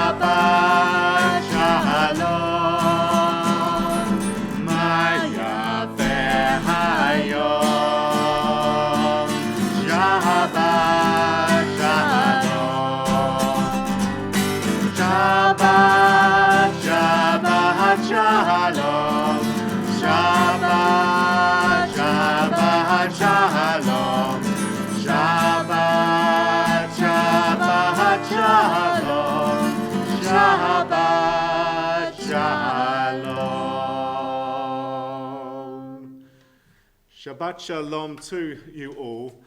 Shabbat Shalom, Ma'yafeh Hayom, Shabbat Shalom, Shabbat, Shabbat Shalom, Shabbat, Shabbat Shalom, Shabbat, Shabbat Shalom, Shabbat Shalom. Shabbat Shalom to you all.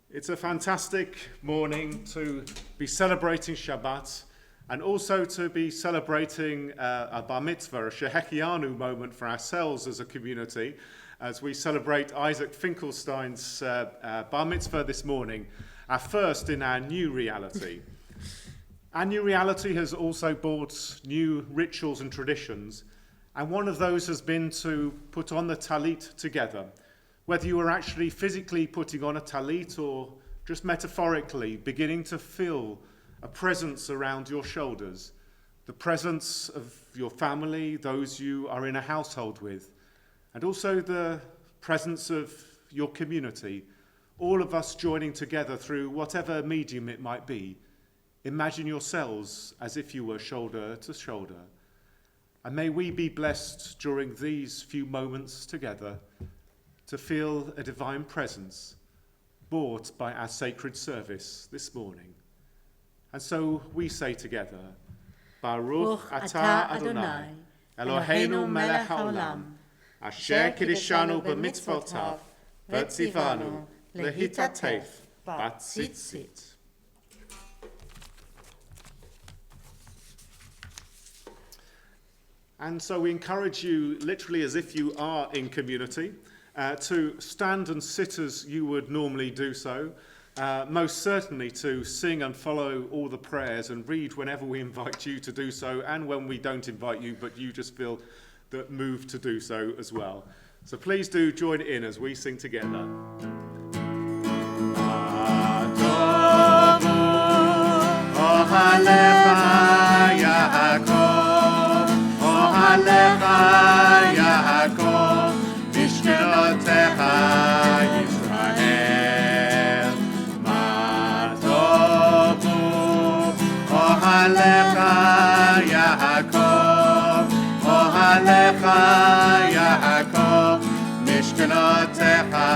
It's a fantastic morning to be celebrating Shabbat and also to be celebrating a bar mitzvah, a shehekianu moment for ourselves as a community as we celebrate Isaac Finkelstein's bar mitzvah this morning, our first in our new reality. Our new reality has also brought new rituals and traditions, and one of those has been to put on the talit together. Whether you are actually physically putting on a talit or just metaphorically beginning to feel a presence around your shoulders, the presence of your family, those you are in a household with, and also the presence of your community, all of us joining together through whatever medium it might be. Imagine yourselves as if you were shoulder to shoulder. And may we be blessed during these few moments together to feel a divine presence brought by our sacred service this morning. And so we say together, Baruch atah Adonai, Eloheinu melech haolam, asher kiddushanu b'mitzvotav, v'tzivanu lehitatef b'tzitzit. And so we encourage you, literally as if you are in community, to stand and sit as you would normally do so, most certainly to sing and follow all the prayers and read whenever we invite you to do so, and when we don't invite you, but you just feel that moved to do so as well. So please do join in as we sing together. Alecha Yaakov, Mishkelotecha Yisrael, Ma tovu, Ohalecha Yaakov, Ohalecha Yaakov, Mishkelotecha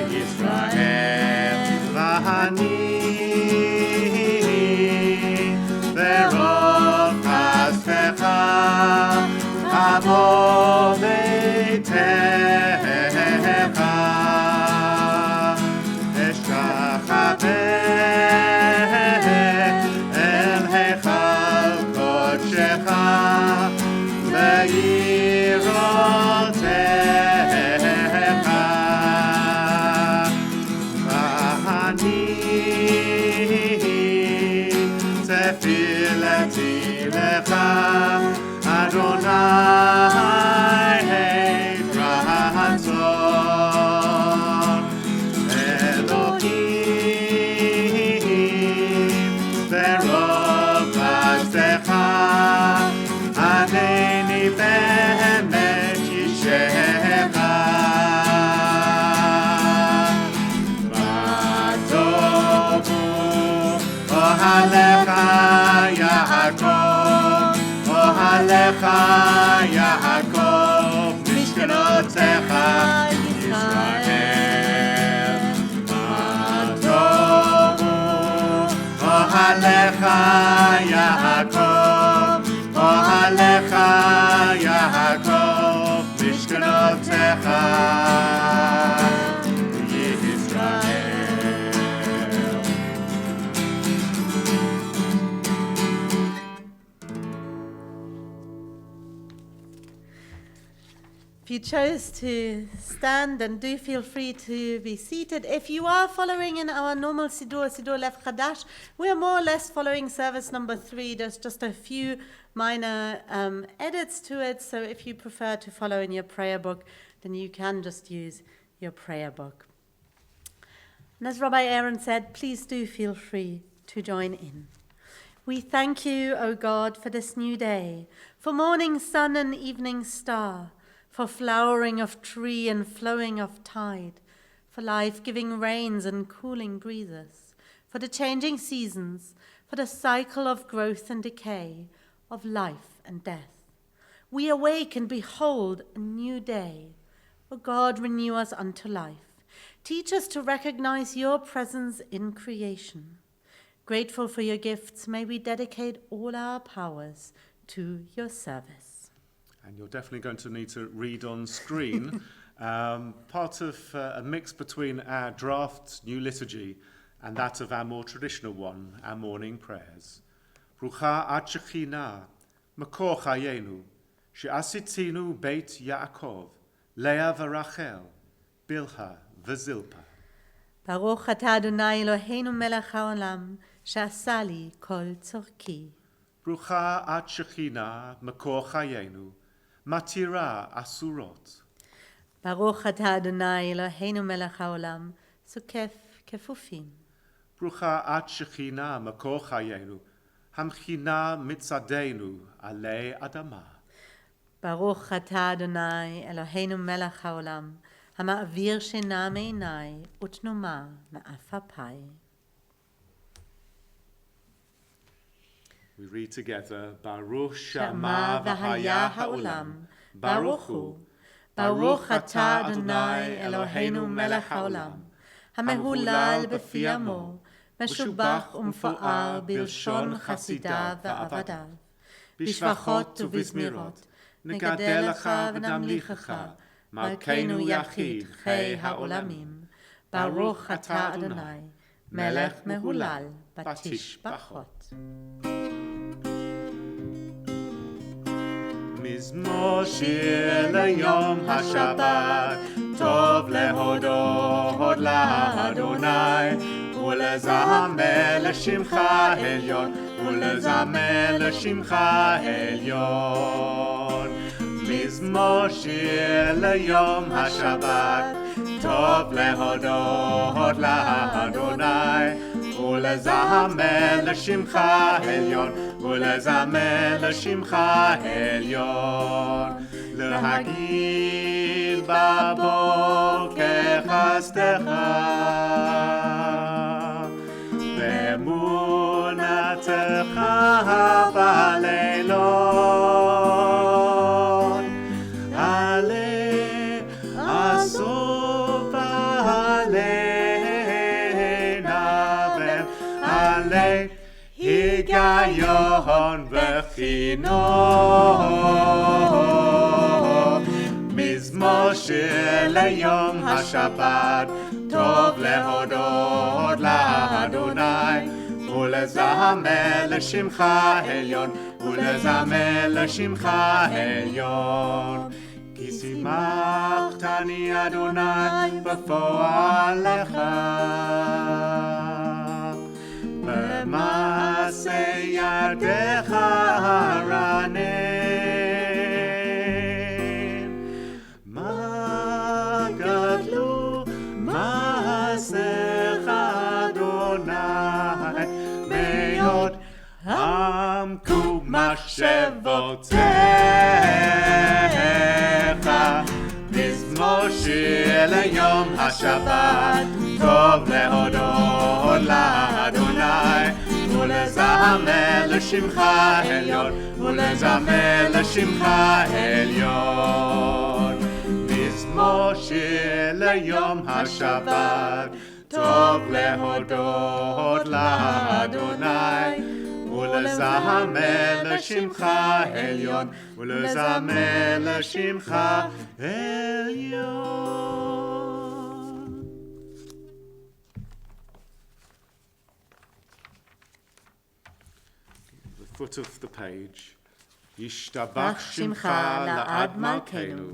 Yisrael, V'hani Verov Chasvecha Avo beitecha, eshkachaveh el heichal kodshecha, ve'irotecha, v'ani tefilati lecha, Adonai Ratzon, Elohim Verov Vazdecha, Aneni Behemet Yishecha, Vatovu Ohalecha Yaakov, Ohalecha Yaakov, Mishkelotecha Yisrael, Matovu. Ohalecha Yaakov, Ohalecha Yaakov, Mishkelotecha Yisrael. If you chose to stand, then do feel free to be seated. If you are following in our normal Siddur Lev Chadash, we are more or less following service number 3. There's just a few minor edits to it, so if you prefer to follow in your prayer book, then you can just use your prayer book. And as Rabbi Aaron said, please do feel free to join in. We thank you, O God, for this new day, for morning sun and evening star, for flowering of tree and flowing of tide, for life-giving rains and cooling breezes, for the changing seasons, for the cycle of growth and decay, of life and death. We awake and behold a new day. O God, renew us unto life. Teach us to recognize your presence in creation. Grateful for your gifts, may we dedicate all our powers to your service. And you're definitely going to need to read on screen part of a mix between our draft new liturgy and that of our more traditional one, our morning prayers. Brucha at Shechina, Makor Chayenu, She'asitinu Beit Yaakov, Leah v'Rachel, Bilha v'Zilpa. Baruch atah Adonai Eloheinu melech haolam, שעשה לי כל צורכי. ברוכה את שכינה, מקור חיינו, מתירה אסורות. ברוך אתה אדוני אלוהינו מלך העולם, זוקף כפופים. ברוכה את שכינה, מקור חיינו, המכינה מצדנו עלי אדמה. ברוך אתה אדוני אלוהינו מלך העולם, המעביר שינה מעיניי ותנומה מאף אפיי. We read together, Baruch Shema Shama v'haya v'haya ha'olam, ha'olam, Baruch hu, Baruch atah Adonai Eloheinu melech haolam, המהולל בפי עמו, משובח ומפואר בלשון חסידיו ועבדיו, בשבחות ובזמירות, נגדל לך ונמליכך, מלכנו יחיד חי העולמים, ברוך אתה אדוני, מלך מהולל בתשבחות. מזמור שיר ליום השבת, טוב להודות לאדוני, ולזמר לשמך עליון, ולזמר לשמך עליון. מזמור שיר ליום השבת, טוב להודות לאדוני, ולזמר לשמך עליון, ולזמר לשמך עליון. להגיד בבוקר חסדך, ואמונתך בלילות. עלה עזוב עלינה ועלה היגיון וחינוך. מזמור שיר ליום השבת, טוב להודות לאדוני, ולזמר לשמך עליון, ולזמר לשמך עליון. כי שימחתני אדוני בפועלך, במעשה ידיך הרנן. מה גדלו מעשיך אדוני, מאוד עמקו מחשבותיך. מזמור שיר ליום השבת, טוב להודות לאדוני, ולזמר לשמך עליון, ולזמר לשמך עליון. מזמור שיר ליום השבת, טוב להודות לאדוני, ולזמר לשמך עליון, ולזמר לשמך עליון. The foot of the page. ישתבח שמך לעד מלכנו,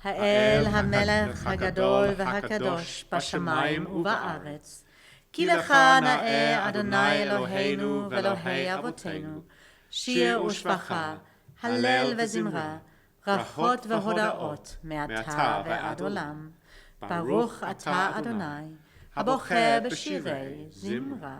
האל המלך הגדול והקדוש בשמיים ובארץ. כי לך נאה אדוני אלוהינו ואלוהי אבותינו, שיר ושבחה, הלל וזמרה, ברכות והודאות מעתה ועד עולם. ברוך אתה אדוני, הבוחר בשירי זמרה.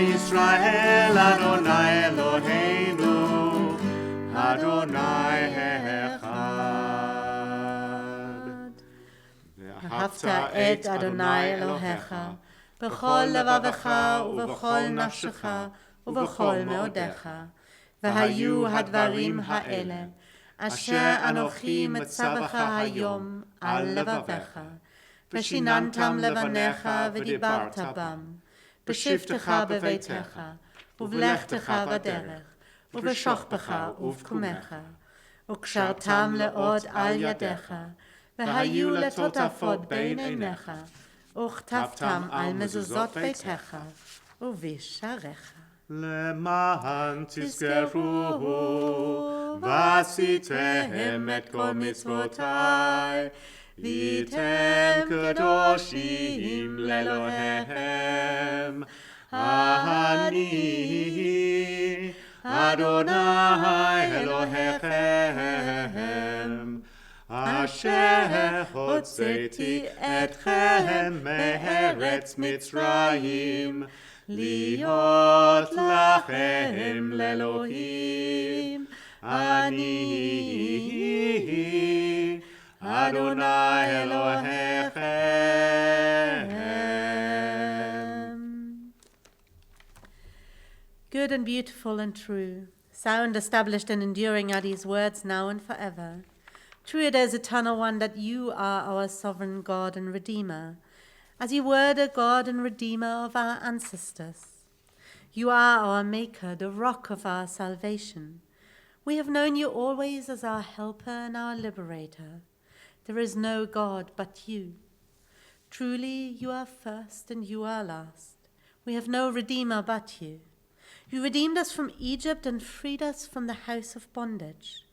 Yisrael, Adonai Eloheinu, Adonai Echad. ואהבת את אדוני אלוהיך בכל לבבך ובכל נפשך ובכל מאודיך. והיו הדברים האלה אשר אנוכי מצווך היום על לבביך, ושיננתם לבניך ודיברת בם, בשבתך בביתך, ובלכתך בדרך, ובשוכבך ובקומך, וקשרתם לעוד על ידיך, והיו לטוטפות בין עיניך, וכתבתם על מזוזות ביתך ובשעריך. למען תזכרו ועשיתם את כל מצוותיי, והייתם קדושים לאלוהיהם. אני אדוני אלוהיכם, אשר הוצאתי אתכם מארץ מצרים, להיות לכם לאלוהים. אני אדוני אלוהיכם. Good and beautiful and true, sound, established and enduring are these words now and forever. True it is, eternal one, that you are our sovereign God and Redeemer, as you were the God and Redeemer of our ancestors. You are our Maker, the rock of our salvation. We have known you always as our helper and our liberator. There is no God but you. Truly, you are first and you are last. We have no Redeemer but you. You redeemed us from Egypt and freed us from the house of bondage.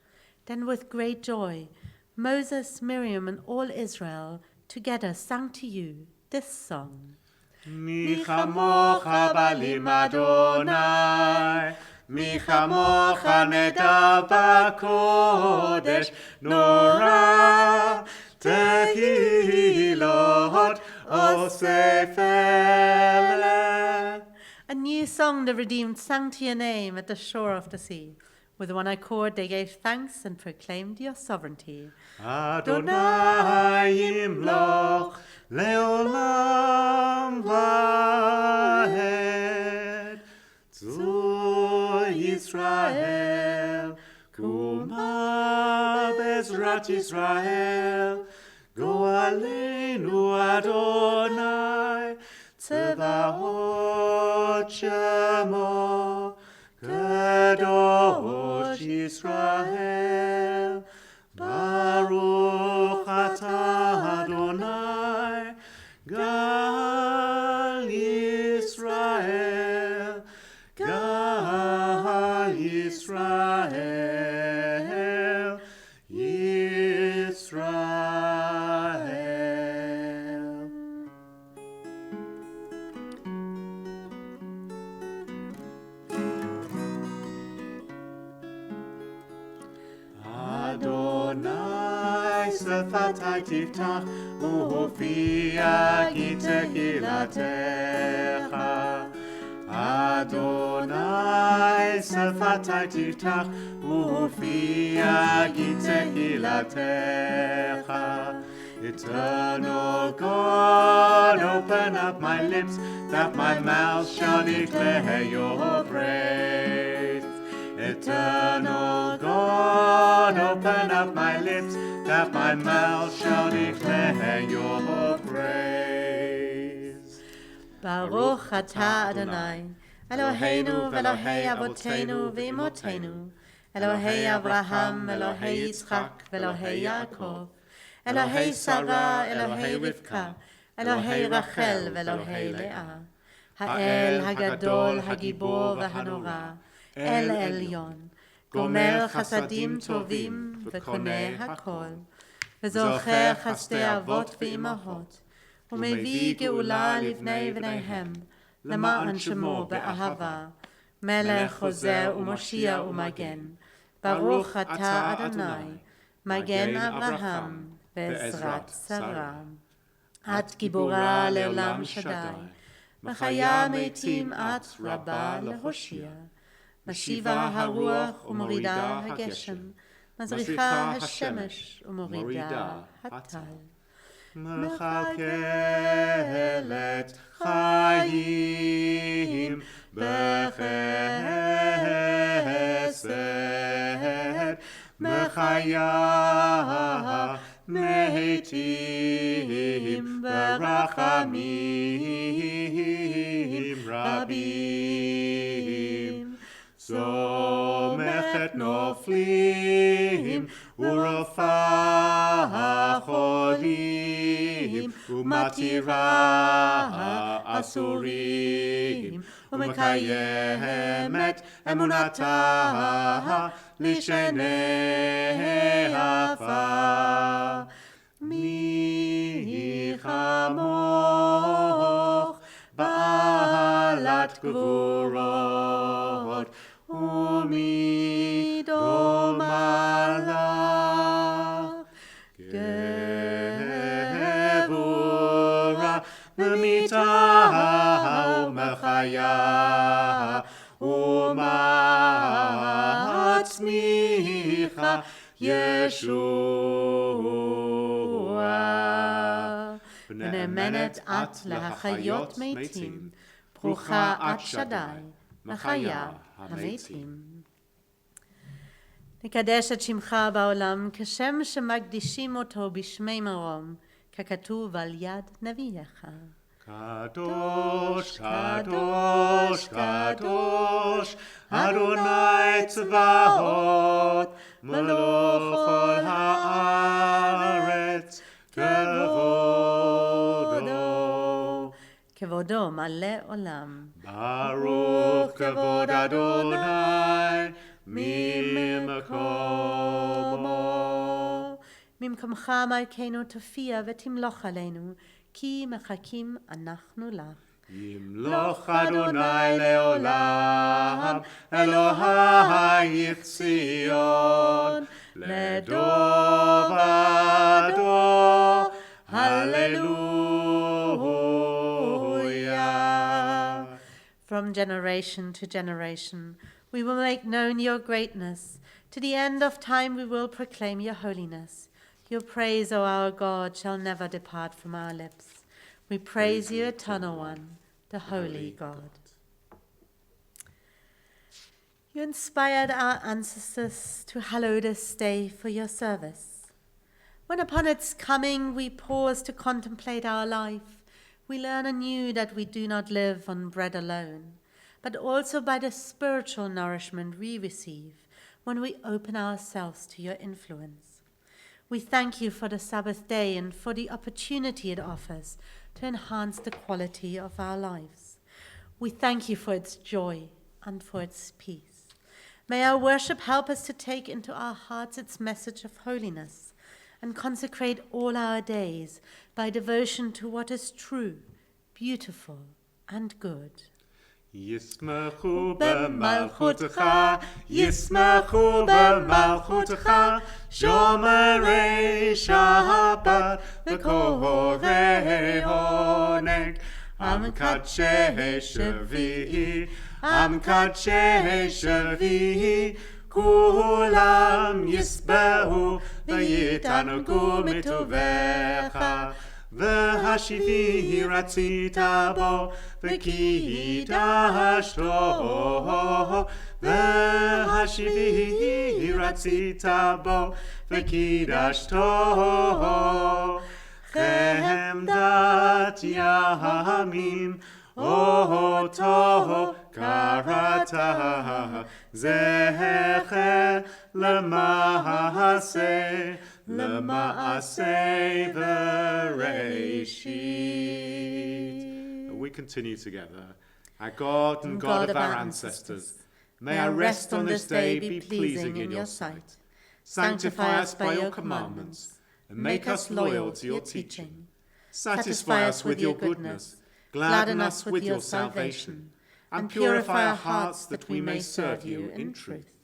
Then with great joy, Moses, Miriam, and all Israel together sang to you this song. מי כמוך בעלים אדוני, מי כמוך נדב בקודש, נורא תהילות אוסף אלה. A new song the redeemed sang to your name at the shore of the sea. With one accord they gave thanks and proclaimed your sovereignty. Adonai yimloch leolam vaed. Zu Yisrael, kuma bezrat Yisrael, go'aleinu Adonai, tzeva'ot shemo, Kadosh Yisrael, Baruch atah Adonai, Gal Yisrael, Gal Yisrael, Yisrael. Adonai sefatai tiftach u'hofia ki techilatecha. Adonai sefatai tiftach u'hofia ki techilatecha. Eternal God, open up my lips, that my mouth shall declare your praise. Eternal God, open up my lips, that my mouth shall declare your praise. Baruch atah Adonai, Eloheinu v'Elohei Avotenu v'Imotenu, Elohei Abraham, Elohei Yitzchak, v'Elohei Yaakov, Elohei Sarah, Elohei Rivka, Elohei Rachel, v'Elohei Leah, Ha'el Hagadol, Hagibor v'Hanora, El Elyon, Gomer Chasadim Tovim v'Koneh Hakol, v'Zocher Chasdei Avot v'Imahot, ומביא גאולה לבני בניהם, למען שמו באהבה, מלך חוזר ומושיע ומגן, ברוך אתה אדוני, מגן אברהם בעזרת שרה. את גיבורה לעולם שדי, מחיה מתים את רבה להושיע. משיבה הרוח ומורידה הגשם, מזריחה השמש ומורידה הטל. מחלקת חיים בחסד, מחיה מתים ברחמים רבים. סומכת נופלים ורופאה חולים ומתירה אסורים ומקיימת אמונתה לשני עפר. מי כמוך בעלת גבורות ומי דומה לך. גבורה ומיתה ומחיה ומצמיחה ישועה. ונאמנת את להחיות מתים, ברוכה את שדי, מחיה המתים. נקדש את שמך בעולם כשם שמקדישים אותו בשמי מרום, ככתוב על יד נביאך. קדוש, קדוש, קדוש, אדוני צבאות, מלוך כל הארץ, כבודו. כבודו מלא עולם. ברוך כבוד אדוני ממקומו. ממקומך מלכנו תופיע ותמלוך עלינו, כי מחכים אנחנו לך. ימלוך אדוני לעולם, אלוהיך ציון, לדור ודור, hallelujah. From generation to generation, we will make known your greatness. To the end of time, we will proclaim your holiness. Your praise, O our God, shall never depart from our lips. We praise you, Eternal One, the Holy God. You inspired our ancestors to hallow this day for your service. When upon its coming we pause to contemplate our life, we learn anew that we do not live on bread alone, but also by the spiritual nourishment we receive when we open ourselves to your influence. We thank you for the Sabbath day and for the opportunity it offers to enhance the quality of our lives. We thank you for its joy and for its peace. May our worship help us to take into our hearts its message of holiness and consecrate all our days by devotion to what is true, beautiful, and good. ישמחו במלכותך, ישמחו במלכותך, שומרי שבת וקורא עונג, עם קדשי שביעי, עם קדשי שביעי, כולם ישבעו ויתענגו מטובך. והשביעי רצית בו וקידשתו, והשביעי רצית בו וקידשתו. חמדת ימים אותו קראת, זכר למעשה We continue together. Our God and God of our ancestors, may our rest on this day be pleasing in your sight. Sanctify us by your commandments, and make us loyal to your teaching. Satisfy us with your goodness, gladden us with your salvation, and purify our hearts that we may serve you in truth.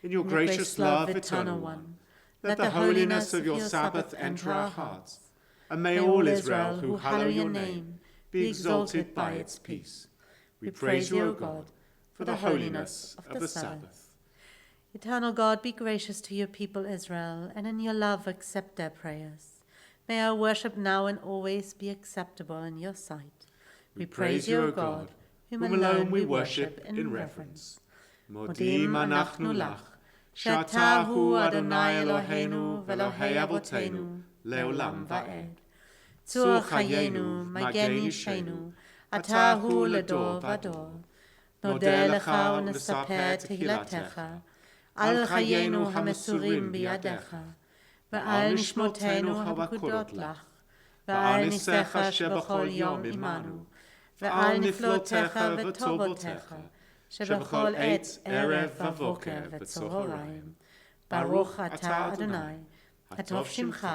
In your gracious love, Eternal One, let the holiness of your Sabbath enter our hearts, and may all Israel who hallow your name be exalted by its peace. We praise you, O God, for the holiness of the Sabbath. Eternal God, be gracious to your people Israel, and in your love accept their prayers. May our worship now and always be acceptable in your sight. We praise you, O God, whom alone we worship in reverence. Modim anachnu lach, שאתה הוא אדוני אלוהינו ואלוהי אבותינו לעולם ועד. צור חיינו, מגן אישנו, אתה הוא לדור ודור. נודה לך ונספר תהילתך, על חיינו המסורים בידיך, ועל נשמותינו הפקודות לך, ועל ניסיך שבכל יום עמנו, ועל נפלותיך וטובותיך, שבכל עת, ערב ובוקר וצהריים. ברוך אתה אדוני, הטוב שמך,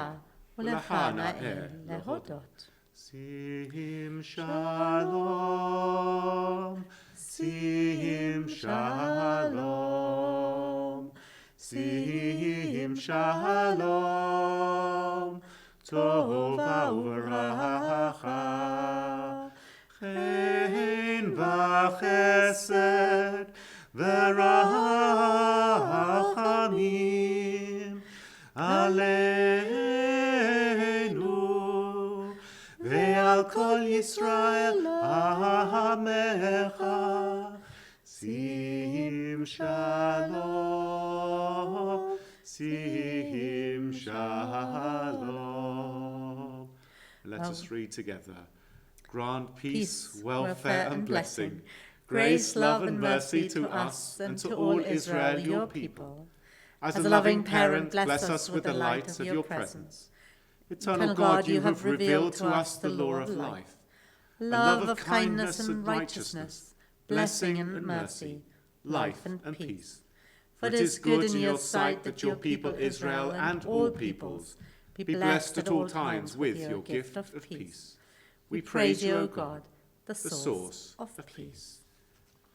ולך נאה להודות. Sim shalom, sim shalom, sim shalom, tova uveracha, chen v'chesed v'rachamim aleinu ve'al kol Yisrael amecha. Sim shalom, sim shalom. Let us read together. Grant peace, welfare and blessing, grace, love and mercy to us and to all Israel, your people. As a loving parent, bless us with the light of your presence. Eternal God, you have revealed to us the law of life, love of kindness and righteousness, blessing and mercy, life and peace. For it is good in your sight that your people Israel and all peoples be blessed at all times with your gift of peace. We praise you, O God, the source of peace.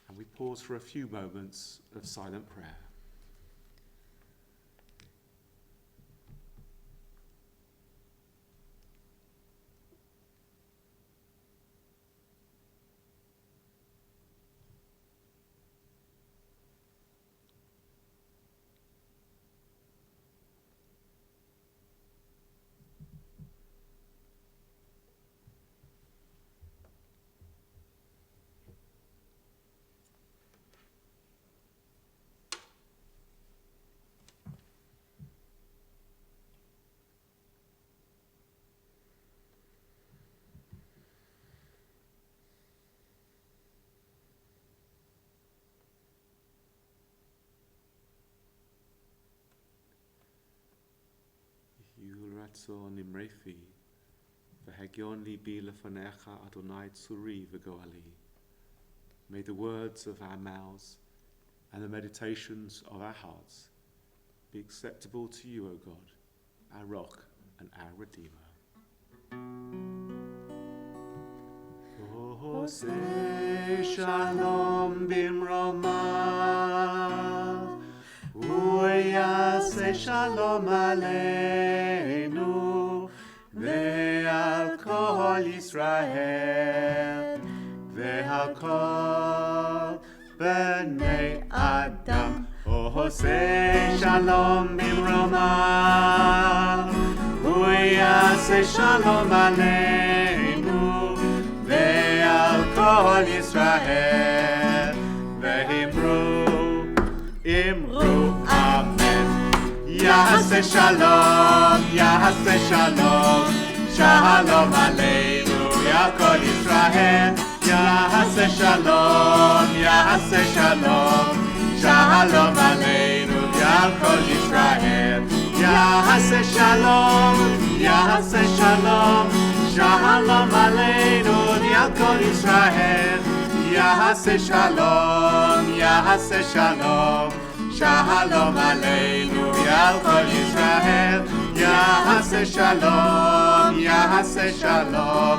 And we pause for a few moments of silent prayer. Ratzon imrefi, v'hagion libi lefanecha Adonai tzuri v'goali. May the words of our mouths and the meditations of our hearts be acceptable to you, O God, our rock and our redeemer. Oseh shalom bimromav, Uyaseh shalom aleinu, ve'al kol Yisrael, ve'al kol bnei Adam. Oseh shalom bimromav, Uyaseh shalom aleinu, ve'al kol Yisrael, ve'imru Amen. Yahaseh shalom, Yahaseh shalom, shalom aleinu, ya kol Yisrael. Yahaseh shalom, Yahaseh shalom, shalom aleinu, ya kol Yisrael. Yahaseh shalom, Yahaseh shalom, shalom aleinu, ya kol Yisrael. Yahaseh shalom, Yahaseh shalom, shalom aleinu, ya kol Yisrael. Yahaseh shalom, Yahaseh shalom,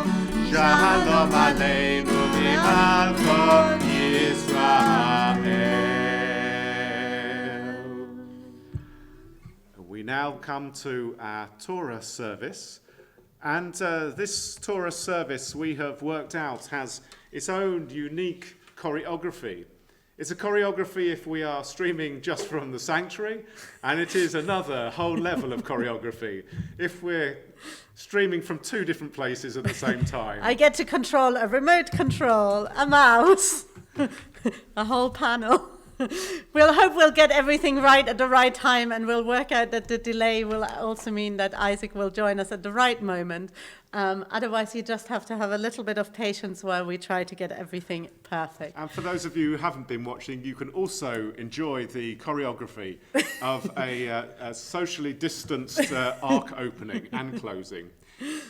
shalom aleinu, ya kol Yisrael. We now come to our Torah service, And this Torah service we have worked out has its own unique choreography. It's a choreography if we are streaming just from the sanctuary, and it is another whole level of choreography if we're streaming from two different places at the same time. I get to control a remote control, a mouse, a whole panel. We'll hope we'll get everything right at the right time, and we'll work out that the delay will also mean that Isaac will join us at the right moment. Otherwise, you just have to have a little bit of patience while we try to get everything perfect. And for those of you who haven't been watching, you can also enjoy the choreography of a socially distanced ark opening and closing.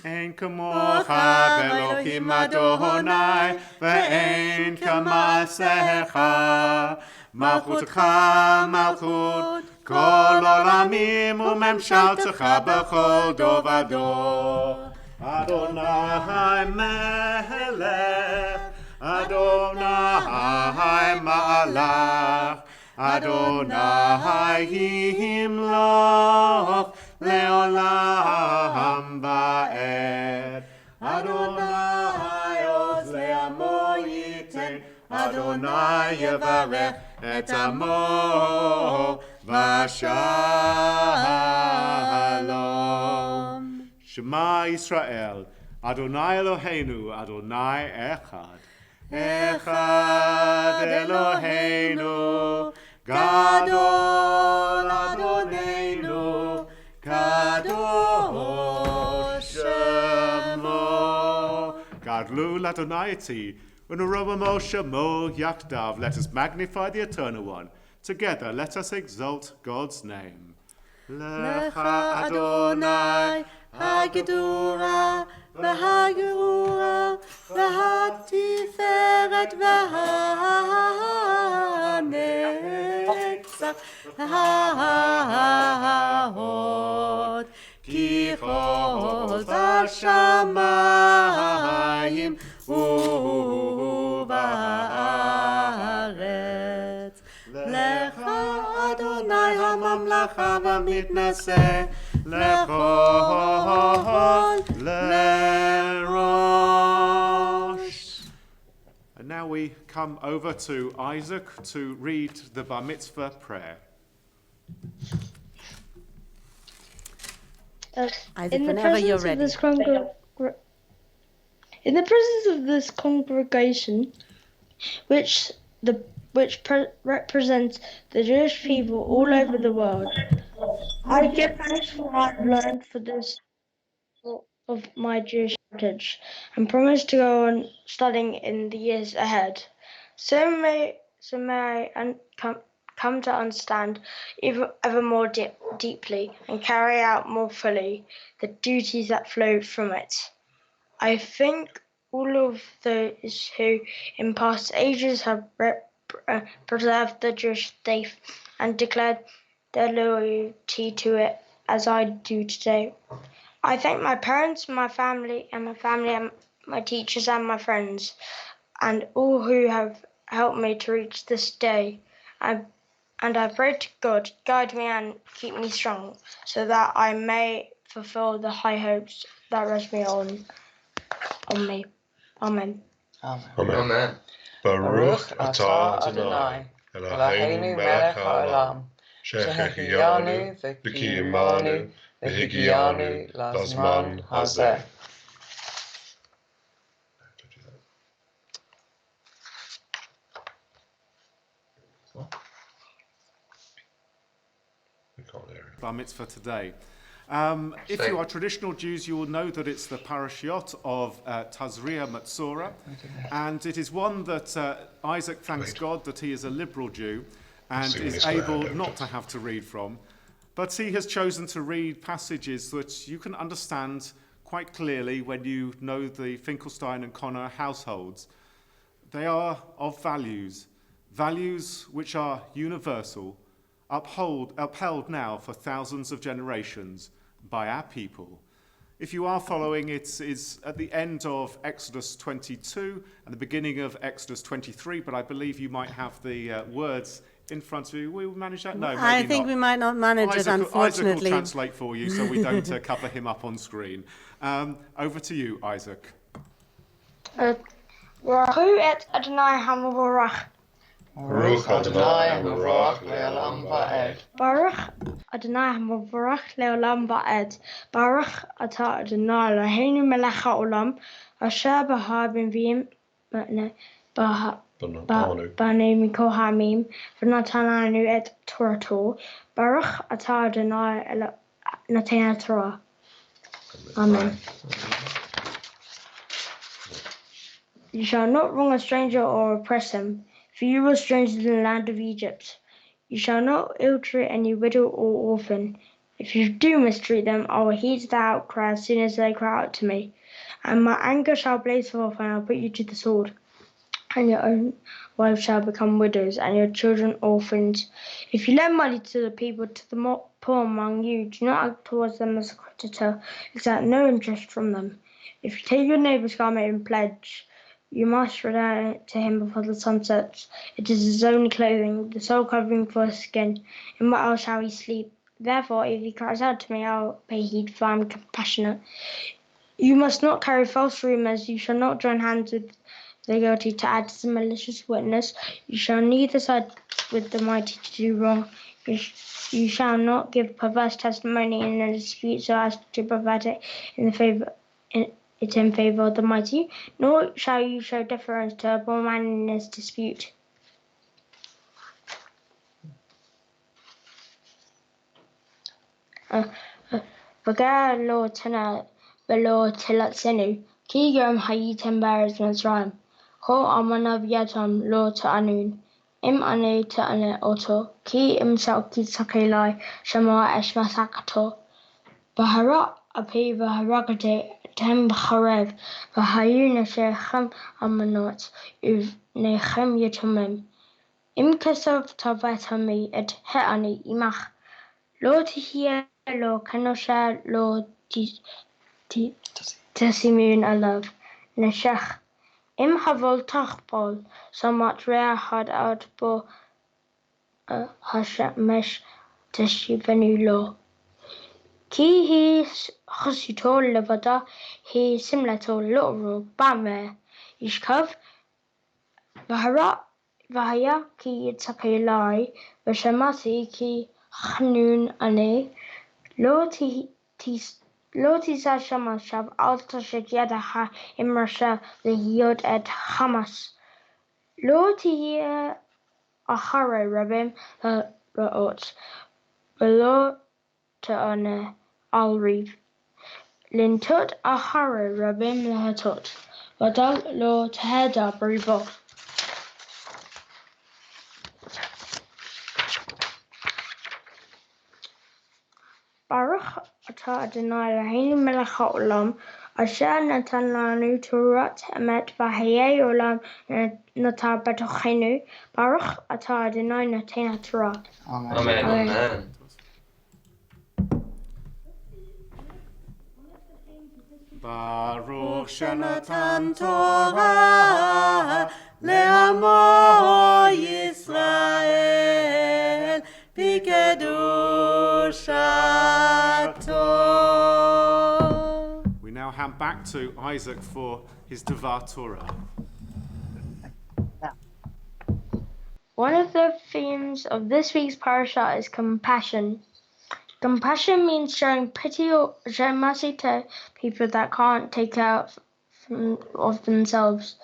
En kamocha ve'Elohim Adonai ve'en kamasecha malchutcha malchut kol olamim u'memshaltecha b'chol dor v'dor Adonai melech Adonai ma'alach Adonai himloch leolam ba'ed Adonai oz le'amo yiten Adonai yevarech et amo v'shalom Shema Yisrael Adonai Eloheinu Adonai Echad Echad Eloheinu Gadol Adonenu Kadosh Shemo Gadlu Ladonai Unerobamo Shemo Yakdav. Let us magnify the Eternal One. Together let us exalt God's name. Lecha Adonai Hagedura V'Hagurura V'Hatiferet V'Hanetzach V'Hahod Ki chol v'shamayim u'ba'aretz Lecha Adonai hamamlacha v'mitnaseh Lechol lerosh. And now we come over to Isaac to read the Bar Mitzvah prayer. Isaac, whenever you're ready. In the presence of this congregation, which represents the Jewish people all over the world, I give thanks for what I've learned for this of my Jewish heritage and promise to go on studying in the years ahead. So may I come to understand ever more deeply and carry out more fully the duties that flow from it. I thank all of those who in past ages have preserved the Jewish faith and declared their loyalty to it as I do today. I thank my parents, my family, and my teachers and my friends, and all who have helped me to reach this day. And I pray to God, guide me and keep me strong, so that I may fulfill the high hopes that rest on me. Amen. Amen. Baruch atah Adonai, Eloheinu melech haolam, שהחיינו וקיימנו והגיענו לזמן הזה. Bar Mitzvah today. If you are traditional Jews, you will know that it's the parashiot of Tazria Matzorah, and it is one that Isaac thanks God that he is a liberal Jew and is able not to have to read from, but he has chosen to read passages that you can understand quite clearly when you know the Finkelstein and Connor households. They are of values which are universal, upheld now for thousands of generations by our people. If you are following, it is at the end of Exodus 22 and the beginning of Exodus 23, but I believe you might have the words in front of you. Will we manage that? No, maybe I think not. we might not manage it, Isaac will unfortunately. translate for you so we don't cover him up on screen. Over to you, Isaac. Baruch et Adonai HaMavorach. Baruch Adonai Hamarach Le'olam Va'ed. Baruch Adonai HaMavorach Le'olam Va'ed. Baruch Atah Adonai Eloheinu melech ha'olam asher bahar b'nviim b'nei mikol ha'amim v'natan lanu et Torato. Baruch Atah Adonai Noten HaTorah. Amen. You shall not wrong a stranger or oppress him, for you were strangers in the land of Egypt. You shall not ill-treat any widow or orphan. If you do mistreat them, I will heed their outcry as soon as they cry out to me. And my anger shall blaze forth, and I will put you to the sword. And your own wives shall become widows, and your children orphans. If you lend money to the people, to the poor among you, do not act towards them as a creditor, exact no interest from them. If you take your neighbour's garment in pledge, you must return it to him before the sun sets. It is his only clothing, the sole covering for his skin. In what else shall he sleep? Therefore, if he cries out to me, I will pay heed, for I am compassionate. You must not carry false rumours. You shall not join hands with the guilty to add to the malicious witness. You shall neither side with the mighty to do wrong. You shall not give perverse testimony in a dispute so as to pervert it in favour of the mighty, nor shall you show deference to a poor man in his dispute. V'ger lo tana v'lo tilatzenu, ki yom hayitem be'eretz Mitzrayim, kol amanav yatam lo ta'anun, im ane ta'ane oto, ki im shalki tzakelai shama eshma sakato, v'hara api v'harakate tem b'charev, v'hayu neshechem amanot, uvnechem yatomim, im kesov tavet hami et he'ani imach, lo tihiyeh lo kanosha lo tesimun alav, neshech, im havol tachbol, somat rea had out bo hashemesh teshivenu lo. Ki hi chasito levada hi simlato loro bame yishkav v'haya ki yitzakilai v'shamasi ki chnun ane lo tisa shamashav al tashek yadaha imrasha lehiyot et hamas lo tihia achare rabim la'ot v'lo ta'ane al-riv. Lintut ahara rabim lahatot. Vadal lo taheda brivo. Baruch atah Adonai Eloheinu melech ha'olam asher natan lanu Torah emet v'hayei olam nata betochenu. Baruch atah Adonai Noten HaTorah. Amen. Amen. Baruch Shenatan Torah le'amo Yisrael b'kedushato. We now hand back to Isaac for his Devar Torah. One of the themes of this week's parasha is compassion. Compassion means showing pity or showing mercy to people that can't take care of themselves.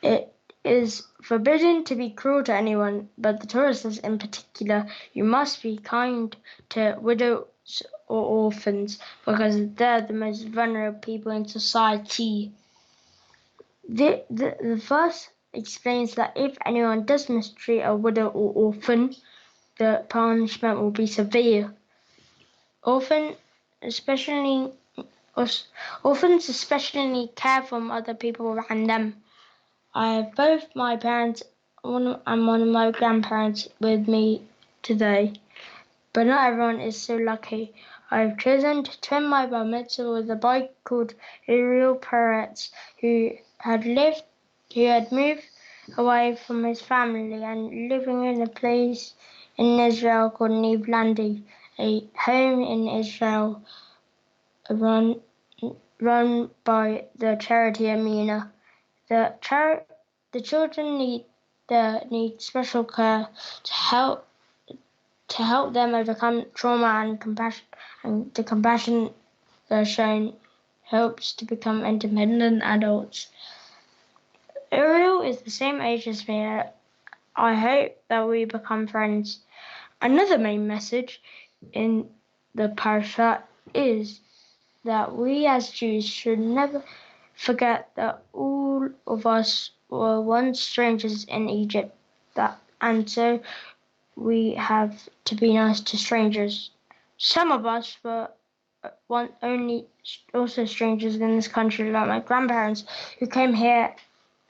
It is forbidden to be cruel to anyone, but the Torah says in particular, you must be kind to widows or orphans because they're the most vulnerable people in society. The verse explains that if anyone does mistreat a widow or orphan, the punishment will be severe. Orphans especially care for other people around them. I have both my parents and one of my grandparents with me today, but not everyone is so lucky. I have chosen to attend my bar mitzvah with a boy called Ariel Peretz, who had moved away from his family and living in a place in Israel called Nevlandi, a home in Israel run by the charity Amina. The children need special care to help them overcome trauma and compassion, and the compassion they're shown helps to become independent adults. Uriel is the same age as me. I hope that we become friends. Another main message in the parasha is that we as Jews should never forget that all of us were once strangers in Egypt, and so we have to be nice to strangers. Some of us were also strangers in this country, like my grandparents, who came here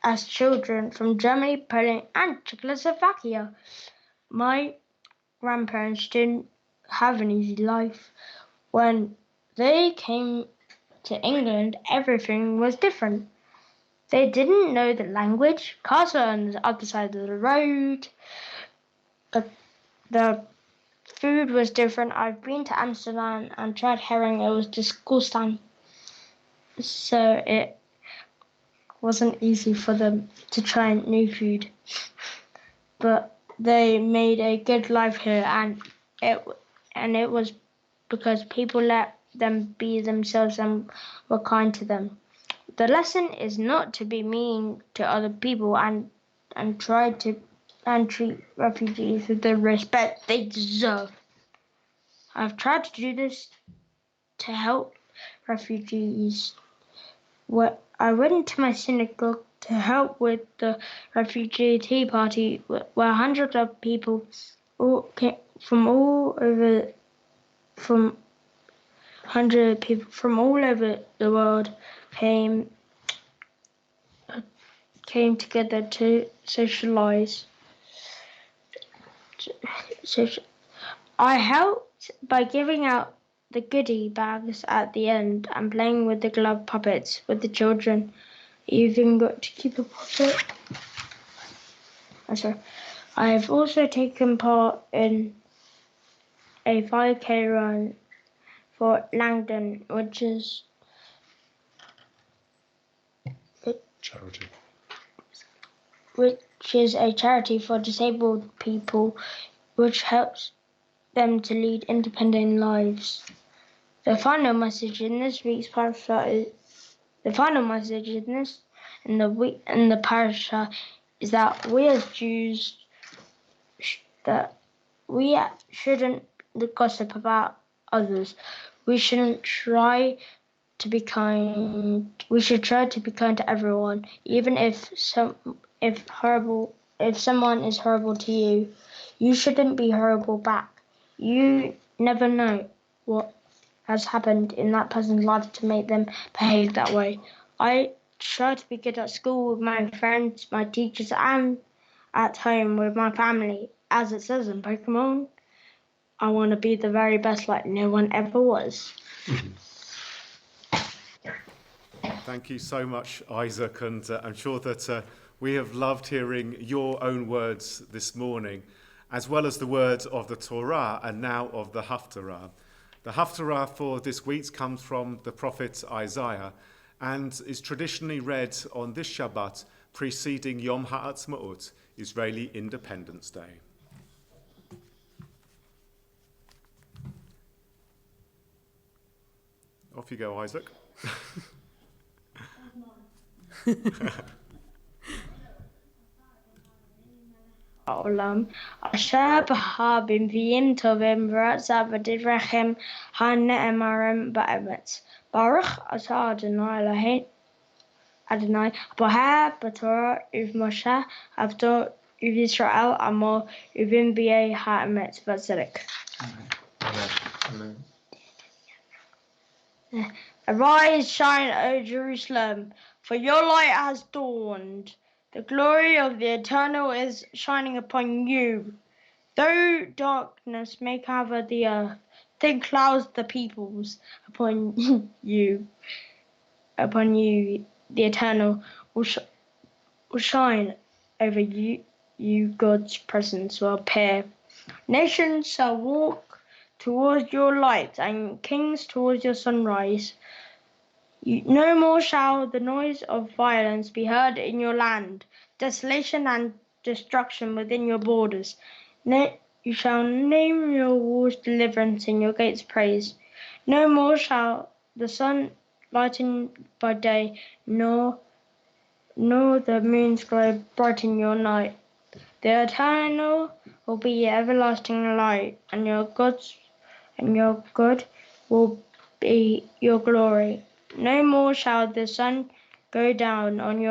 as children from Germany, Poland, and Czechoslovakia. My grandparents didn't have an easy life. When they came to England, everything was different. They didn't know the language. Cars were on the other side of the road. The food was different. I've been to Amsterdam and tried herring. It was disgusting. So it wasn't easy for them to try new food. But they made a good life here, and it was because people let them be themselves and were kind to them. The lesson is not to be mean to other people and treat refugees with the respect they deserve. I've tried to do this to help refugees. I went to my synagogue to help with the refugee tea party, where hundreds of people from all over the world came together to socialize. I helped by giving out the goodie bags at the end and playing with the glove puppets with the children. Even got to keep a puppet. I have also taken part in a 5K run for Langdon, which is a charity for disabled people, which helps them to lead independent lives. The final message in this week's parasha is that we as Jews shouldn't gossip about others. We shouldn't try to be kind. We should try to be kind to everyone, even if someone is horrible to you. You shouldn't be horrible back. You never know what has happened in that person's life to make them behave that way. I try to be good at school with my friends, my teachers, and at home with my family. As it says in Pokemon, I want to be the very best like no one ever was. Thank you so much, Isaac, and I'm sure that we have loved hearing your own words this morning, as well as the words of the Torah and now of the Haftorah. The Haftorah for this week comes from the prophet Isaiah and is traditionally read on this Shabbat preceding Yom Ha'atzmaut, Israeli Independence Day. Off you go, Isaac. העולם אשר בחר בנביאים טובים ורצה בדבריכם הנאמרים באמת. ברוך אתה אדוני אלוהינו, אדוני הבוחר בתורה ובמשה עבדו ובישראל עמו ובנביאי האמת והצדק. Amen. Arise, shine, O Jerusalem, for your light has dawned. The glory of the Eternal is shining upon you. Though darkness may cover the earth, thick clouds the peoples. Upon you, the Eternal will shine. over you God's presence will appear. Nations shall walk towards your light, and kings towards your sunrise. No more shall the noise of violence be heard in your land, desolation and destruction within your borders. You shall name your walls deliverance and your gates praise. No more shall the sun lighten by day, nor the moon's glow brighten your night. The eternal will be your everlasting light, and your good will be your glory. No more shall the sun go down on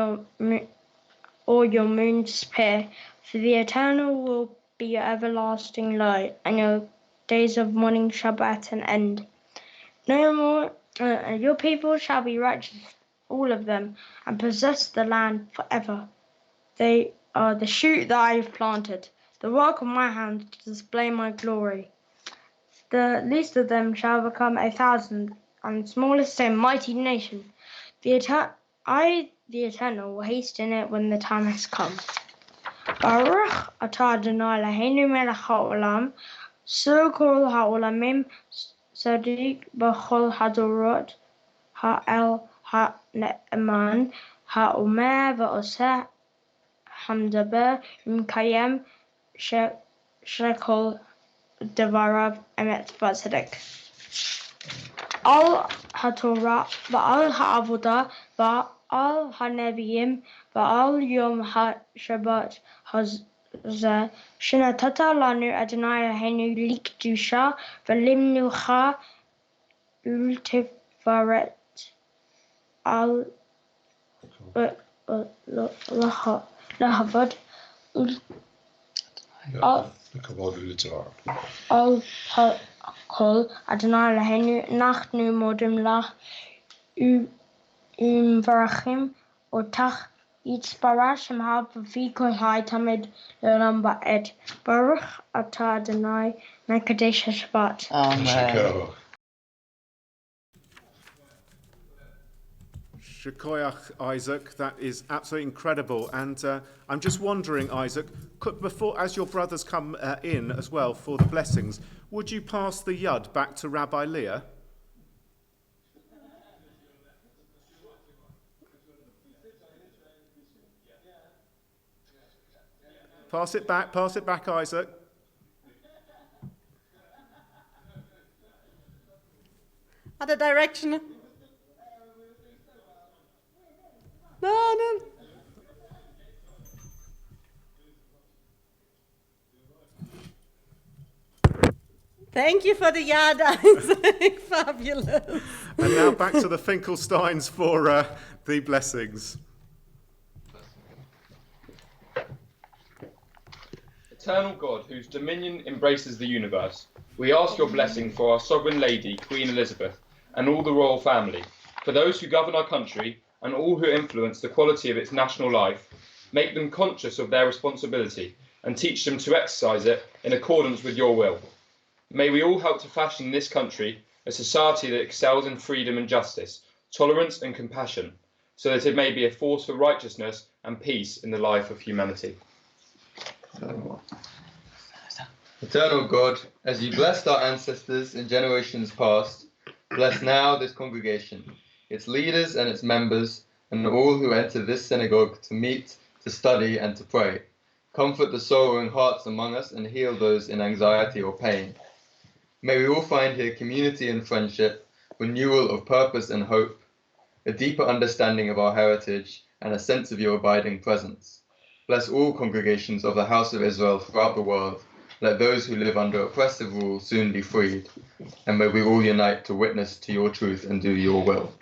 or your moon disappear, for the eternal will be your everlasting light, and your days of mourning shall be at an end. No more, your people shall be righteous, all of them, and possess the land forever. They are the shoot that I have planted, the work of my hands to display my glory. The least of them shall become 1,000, and the smallest a mighty nation. I, the Eternal, will hasten it when the time has come. Baruch atah Adonai Eloheinu melech haolam, kol haolamim, tzaddik b'chol hadorot, ha'el ha'ne'eman, ha'omer v'oseh, hamdaber v'mekayem, shekol devarav emet v'tzedek. Al HaTorah v'al ha'avodah v'al ha'neviim v'al yom ha'shabbat hazeh shenatata lanu Adonai Eloheinu likdusha v'limnucha ultifaret al lahavod al ha'kol Adonai Eloheinu nachnu modim lach umvarachim otach yitzbarach shemha b'fi kol hai tamid le'olam ba'ed. Baruch atah Adonai mekadesh Shabbat. Amen. Shekoyach, Isaac, that is absolutely incredible. And I'm just wondering, Isaac, as your brothers come in as well for the blessings, would you pass the yud back to Rabbi Leah? Pass it back, Isaac. Other direction. No. Thank you for the yard, Isaac. Fabulous. And now back to the Finkelsteins for the blessings. Eternal God, whose dominion embraces the universe, we ask your blessing for our sovereign lady, Queen Elizabeth, and all the royal family, for those who govern our country, and all who influence the quality of its national life. Make them conscious of their responsibility and teach them to exercise it in accordance with your will. May we all help to fashion this country a society that excels in freedom and justice, tolerance and compassion, so that it may be a force for righteousness and peace in the life of humanity. Eternal God, as you blessed our ancestors in generations past, bless now this congregation, its leaders and its members, and all who enter this synagogue to meet, to study, and to pray. Comfort the sorrowing hearts among us and heal those in anxiety or pain. May we all find here community and friendship, renewal of purpose and hope, a deeper understanding of our heritage, and a sense of your abiding presence. Bless all congregations of the House of Israel throughout the world. Let those who live under oppressive rule soon be freed. And may we all unite to witness to your truth and do your will.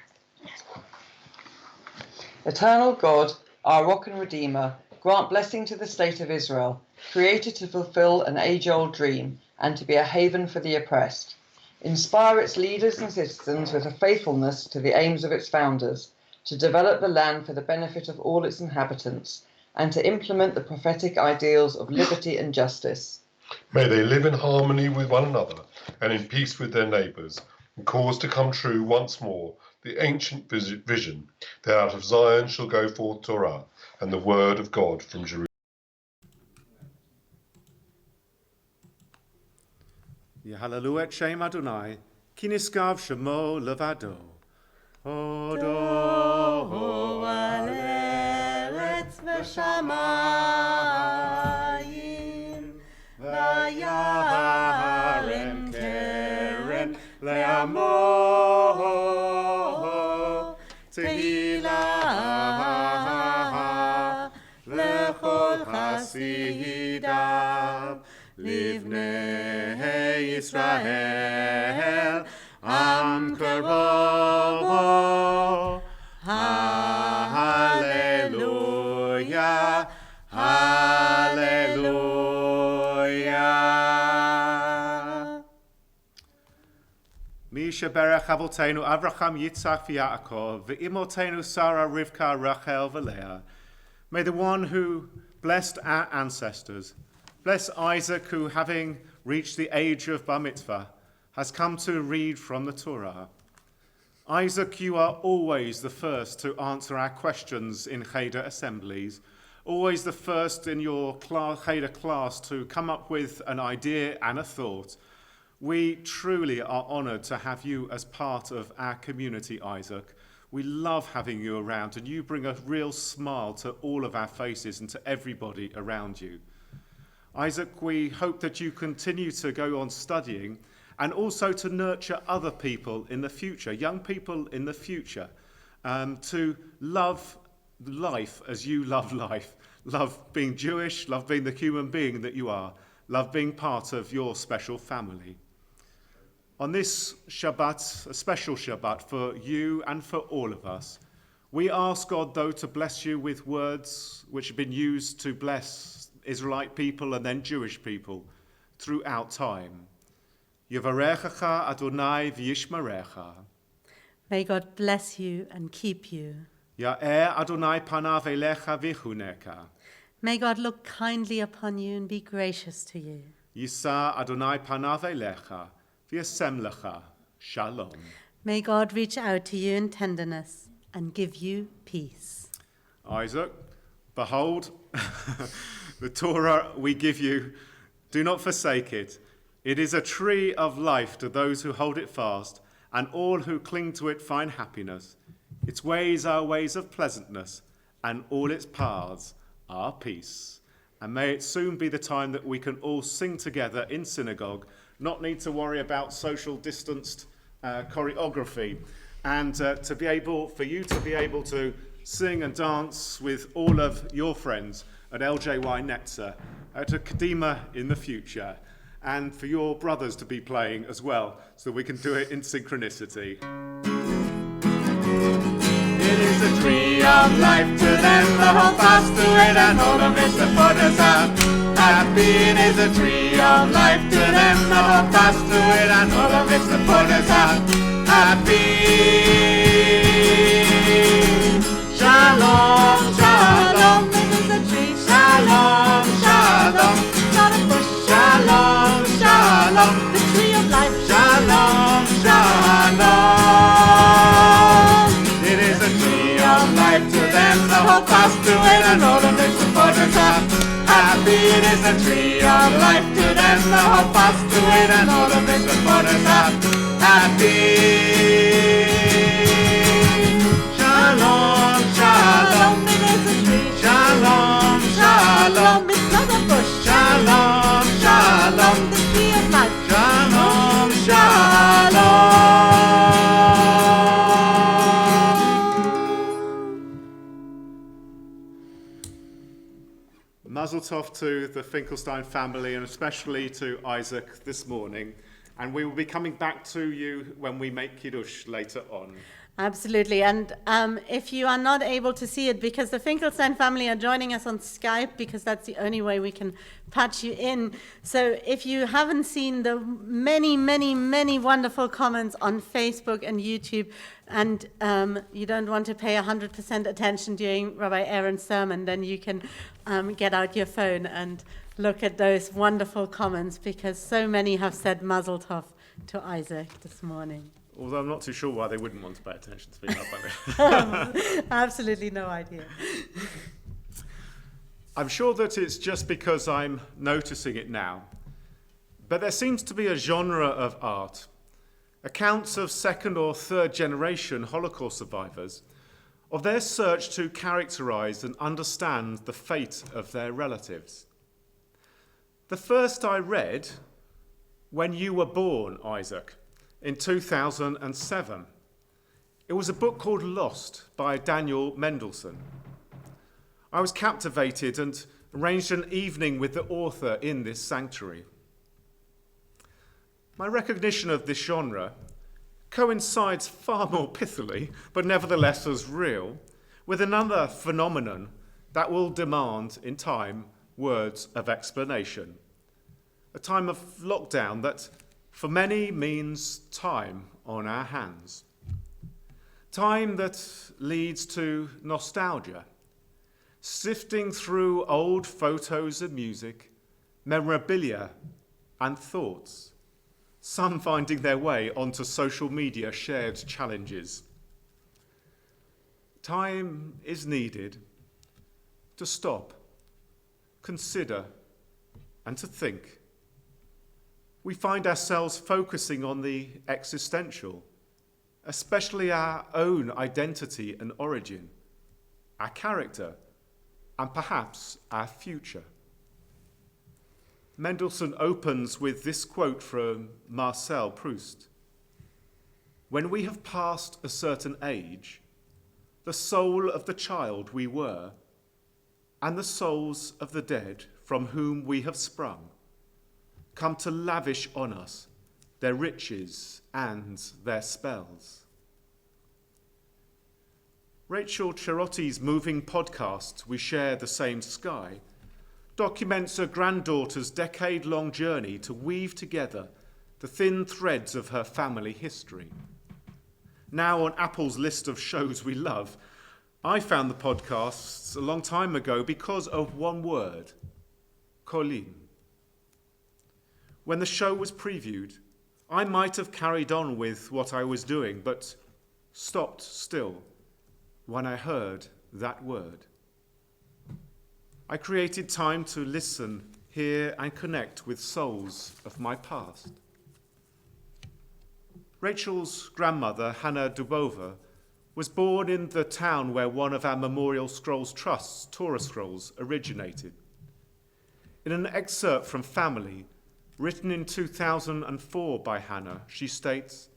Eternal God, our rock and redeemer, grant blessing to the state of Israel, created to fulfill an age-old dream and to be a haven for the oppressed. Inspire its leaders and citizens with a faithfulness to the aims of its founders, to develop the land for the benefit of all its inhabitants, and to implement the prophetic ideals of liberty and justice. May they live in harmony with one another and in peace with their neighbours, and cause to come true once more the ancient vision that out of Zion shall go forth Torah and the word of God from Jerusalem. Yehalalu et Shem Adonai, ki niskav shemo levado. Odo al eretz v'shamayim, vayarem keren le'amo, tehila lechol chasidav, livnei Yisrael, Am Karovo, Hallelujah, Hallelujah. Misha berach avotenu Avraham, Yitzchak, v'Yaakov, v'imotenu Sarah, Rivka, Rachel, v'Leah. May the one who blessed our ancestors, bless Isaac, who, having reached the age of Bar Mitzvah, has come to read from the Torah. Isaac, you are always the first to answer our questions in Cheder assemblies, always the first in your Cheder class to come up with an idea and a thought. We truly are honoured to have you as part of our community, Isaac. We love having you around, and you bring a real smile to all of our faces and to everybody around you. Isaac, we hope that you continue to go on studying and also to nurture other people in the future, young people in the future, to love life as you love life. Love being Jewish, love being the human being that you are, love being part of your special family. On this Shabbat, a special Shabbat for you and for all of us, we ask God, though, to bless you with words which have been used to bless Israelite people and then Jewish people throughout time. Yevarechecha Adonai v'yishmerecha. May God bless you and keep you. Ya'er Adonai panav elecha v'chuneka. May God look kindly upon you and be gracious to you. Yisa Adonai panav elecha v'yasem lecha. Shalom. May God reach out to you in tenderness and give you peace. Isaac, behold, the Torah we give you, do not forsake it. It is a tree of life to those who hold it fast, and all who cling to it find happiness. Its ways are ways of pleasantness, and all its paths are peace. And may it soon be the time that we can all sing together in synagogue, not need to worry about social distanced choreography, and for you to be able to sing and dance with all of your friends at LJY Netzer, at a Kadima in the future, and for your brothers to be playing as well, so that we can do it in synchronicity. It is a tree of life to them that hold fast to it, and all of its supporters are happy. It is a tree of life to them that hold fast to it, and all of its supporters are happy. Shalom, shalom, it is a tree. Shalom, shalom, not a bush. Shalom, shalom, the tree of life. Shalom, shalom. It is a tree of life to them that hold fast to it, and all of its supporters are happy. It is a tree of life to them that hold fast to it, and all of its supporters are happy. Shalom, shalom, it is a tree. Shalom, shalom, it's not a bush. Shalom, shalom, the tree of life. Shalom, shalom. Mazel tov to the Finkelstein family, and especially to Isaac this morning. And we will be coming back to you when we make Kiddush later on. Absolutely. And if you are not able to see it, because the Finkelstein family are joining us on Skype, because that's the only way we can patch you in. So if you haven't seen the many, many, many wonderful comments on Facebook and YouTube, and you don't want to pay 100% attention during Rabbi Aaron's sermon, then you can get out your phone and look at those wonderful comments, because so many have said Mazel Tov to Isaac this morning. Although I'm not too sure why they wouldn't want to pay attention to me. Absolutely no idea. I'm sure that it's just because I'm noticing it now. But there seems to be a genre of art, accounts of second or third generation Holocaust survivors, of their search to characterize and understand the fate of their relatives. The first I read, When You Were Born, Isaac, in 2007. It was a book called Lost by Daniel Mendelsohn. I was captivated and arranged an evening with the author in this sanctuary. My recognition of this genre coincides far more pithily, but nevertheless as real, with another phenomenon that will demand, in time, words of explanation. A time of lockdown that, for many, means time on our hands. Time that leads to nostalgia, sifting through old photos and music, memorabilia and thoughts, some finding their way onto social media shared challenges. Time is needed to stop, consider, and to think. We find ourselves focusing on the existential, especially our own identity and origin, our character, and perhaps our future. Mendelssohn opens with this quote from Marcel Proust. When we have passed a certain age, the soul of the child we were, and the souls of the dead from whom we have sprung, come to lavish on us their riches and their spells. Rachel Cherotti's moving podcast, We Share the Same Sky, documents her granddaughter's decade-long journey to weave together the thin threads of her family history. Now on Apple's list of shows we love, I found the podcasts a long time ago because of one word, Colleen. When the show was previewed, I might have carried on with what I was doing, but stopped still when I heard that word. I created time to listen, hear, and connect with souls of my past. Rachel's grandmother, Hannah Dubova, was born in the town where one of our Memorial Scrolls Trust's Torah scrolls originated. In an excerpt from Family, written in 2004 by Hannah, she states,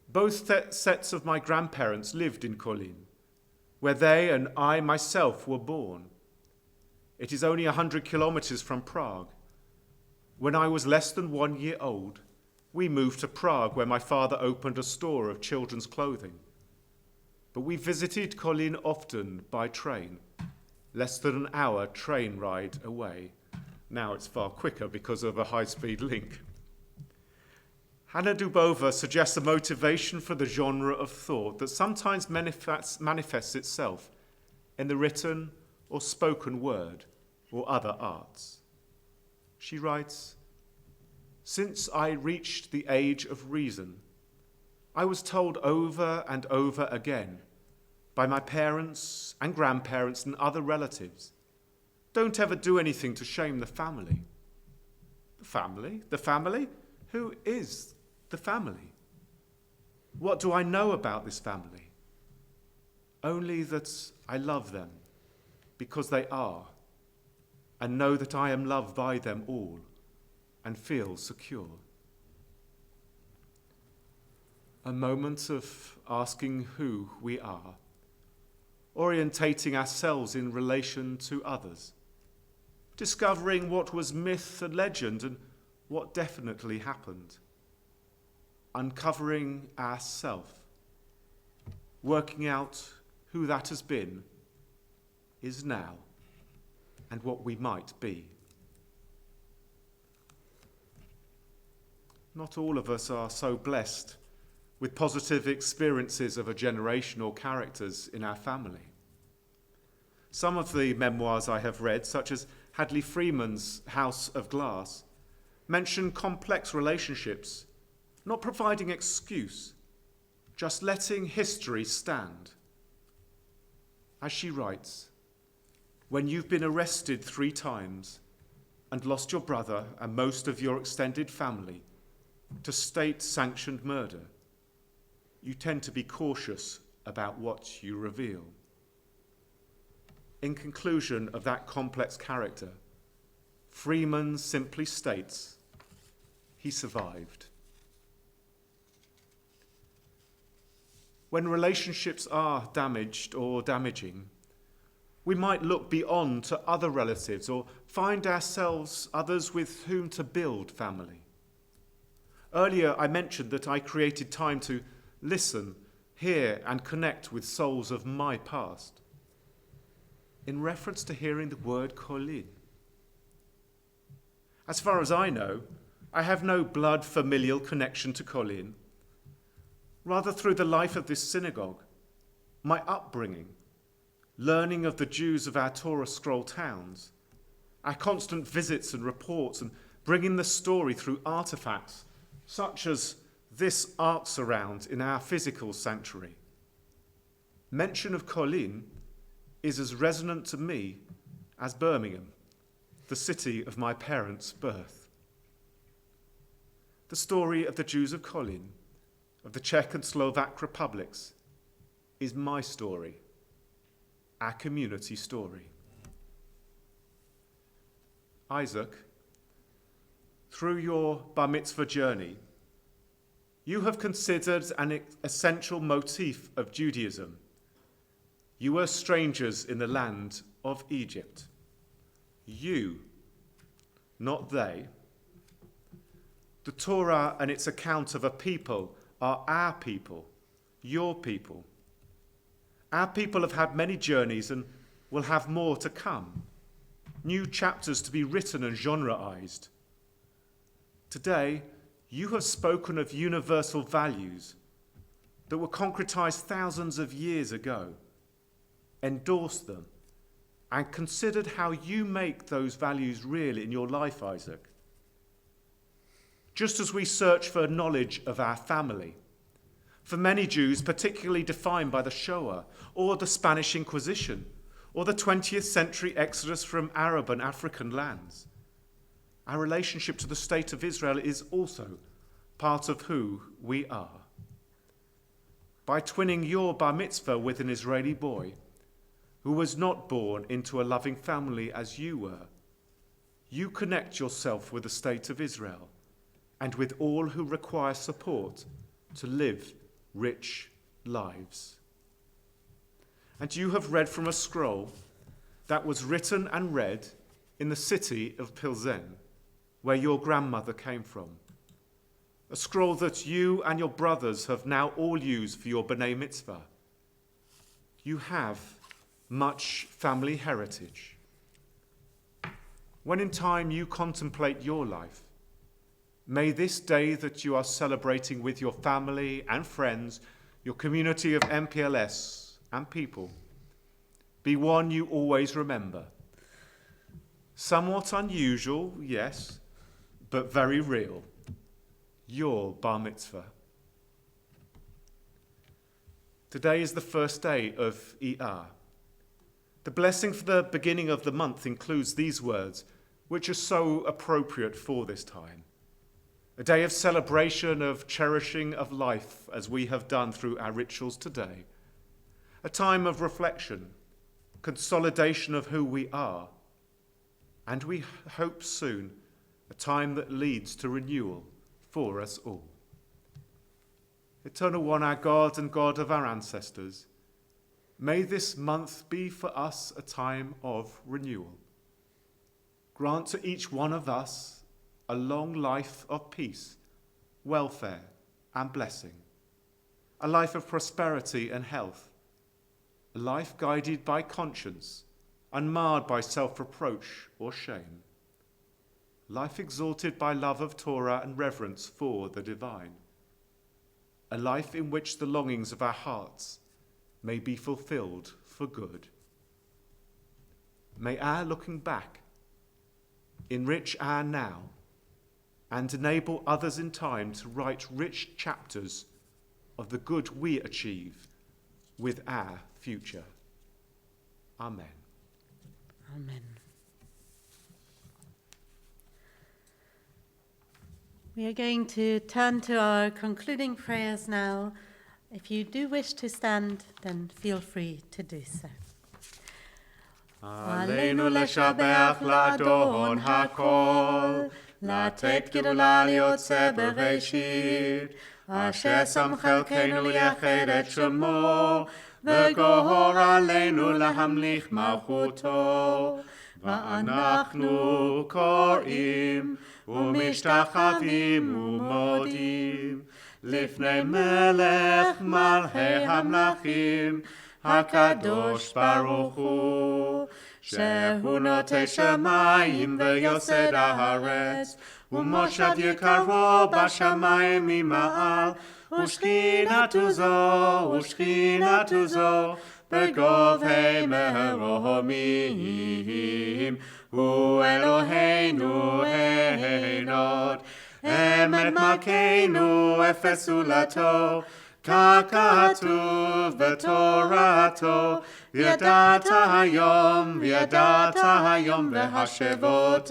"Both sets of my grandparents lived in Kolin, where they and I myself were born. It is only 100 kilometers from Prague. When I was less than 1 year old, we moved to Prague where my father opened a store of children's clothing. But we visited Kolin often by train, less than an hour train ride away. Now it's far quicker because of a high-speed link." Hannah Dubova suggests a motivation for the genre of thought that sometimes manifests itself in the written or spoken word or other arts. She writes, "Since I reached the age of reason, I was told over and over again by my parents and grandparents and other relatives, don't ever do anything to shame the family." The family? The family? Who is the family? What do I know about this family? Only that I love them because they are, and know that I am loved by them all, and feel secure. A moment of asking who we are, orientating ourselves in relation to others, discovering what was myth and legend and what definitely happened, uncovering ourself, working out who that has been, is now, and what we might be. Not all of us are so blessed with positive experiences of a generation or characters in our family. Some of the memoirs I have read, such as Hadley Freeman's House of Glass, mention complex relationships, not providing excuse, just letting history stand. As she writes, "When you've been arrested 3 times, and lost your brother and most of your extended family to state-sanctioned murder, you tend to be cautious about what you reveal. In conclusion of that complex character, Freeman simply states, he survived. When relationships are damaged or damaging, we might look beyond to other relatives or find ourselves others with whom to build family. Earlier, I mentioned that I created time to listen, hear, and connect with souls of my past, in reference to hearing the word Colin. As far as I know, I have no blood familial connection to Colin. Rather, through the life of this synagogue, my upbringing, learning of the Jews of our Torah scroll towns, our constant visits and reports, and bringing the story through artifacts such as this art surround in our physical sanctuary. Mention of Colin is as resonant to me as Birmingham, the city of my parents' birth. The story of the Jews of Colin, of the Czech and Slovak republics, is my story, our community story. Isaac, through your bar mitzvah journey, you have considered an essential motif of Judaism. You were strangers in the land of Egypt. You, not they. The Torah and its account of a people are our people, your people. Our people have had many journeys and will have more to come, new chapters to be written and genreized. Today, you have spoken of universal values that were concretized thousands of years ago, endorsed them, and considered how you make those values real in your life, Isaac. Just as we search for knowledge of our family, for many Jews, particularly defined by the Shoah, or the Spanish Inquisition, or the 20th century exodus from Arab and African lands, our relationship to the state of Israel is also part of who we are. By twinning your bar mitzvah with an Israeli boy, who was not born into a loving family as you were, you connect yourself with the state of Israel and with all who require support to live rich lives. And you have read from a scroll that was written and read in the city of Pilsen, where your grandmother came from. A scroll that you and your brothers have now all used for your B'nai Mitzvah. You have much family heritage. When in time you contemplate your life, may this day that you are celebrating with your family and friends, your community of MPLS and people, be one you always remember. Somewhat unusual, yes, but very real. Your bar mitzvah. Today is the first day of Iyar. The blessing for the beginning of the month includes these words, which are so appropriate for this time. A day of celebration, of cherishing of life, as we have done through our rituals today. A time of reflection, consolidation of who we are, and we hope soon a time that leads to renewal for us all. Eternal One, our God and God of our ancestors, may this month be for us a time of renewal. Grant to each one of us a long life of peace, welfare, and blessing, a life of prosperity and health, a life guided by conscience, unmarred by self-reproach or shame, life exalted by love of Torah and reverence for the divine, a life in which the longings of our hearts may be fulfilled for good. May our looking back enrich our now and enable others in time to write rich chapters of the good we achieve with our future. Amen. Amen. We are going to turn to our concluding prayers now. If you do wish to stand, then feel free to do so. עלינו לשבח לאדון הכל, לתת גדולה ליוצא בראשית, אשר שם חלקנו לייחד את שמו, וגור עלינו להמליך מלכותו. ואנחנו קוראים ומשתחווים ומודים לפני מלך מלכי המלכים, הקדוש ברוך הוא, שהוא נוטה שמיים ויוסד הארץ, ומושב יקרו בשמיים ממעל, ושכינתו זו בגובה מרומים, הוא אלוהינו אין עוד, אמת מלכנו אפס זולתו, ככתוב בתורתו, וידעת היום והשבות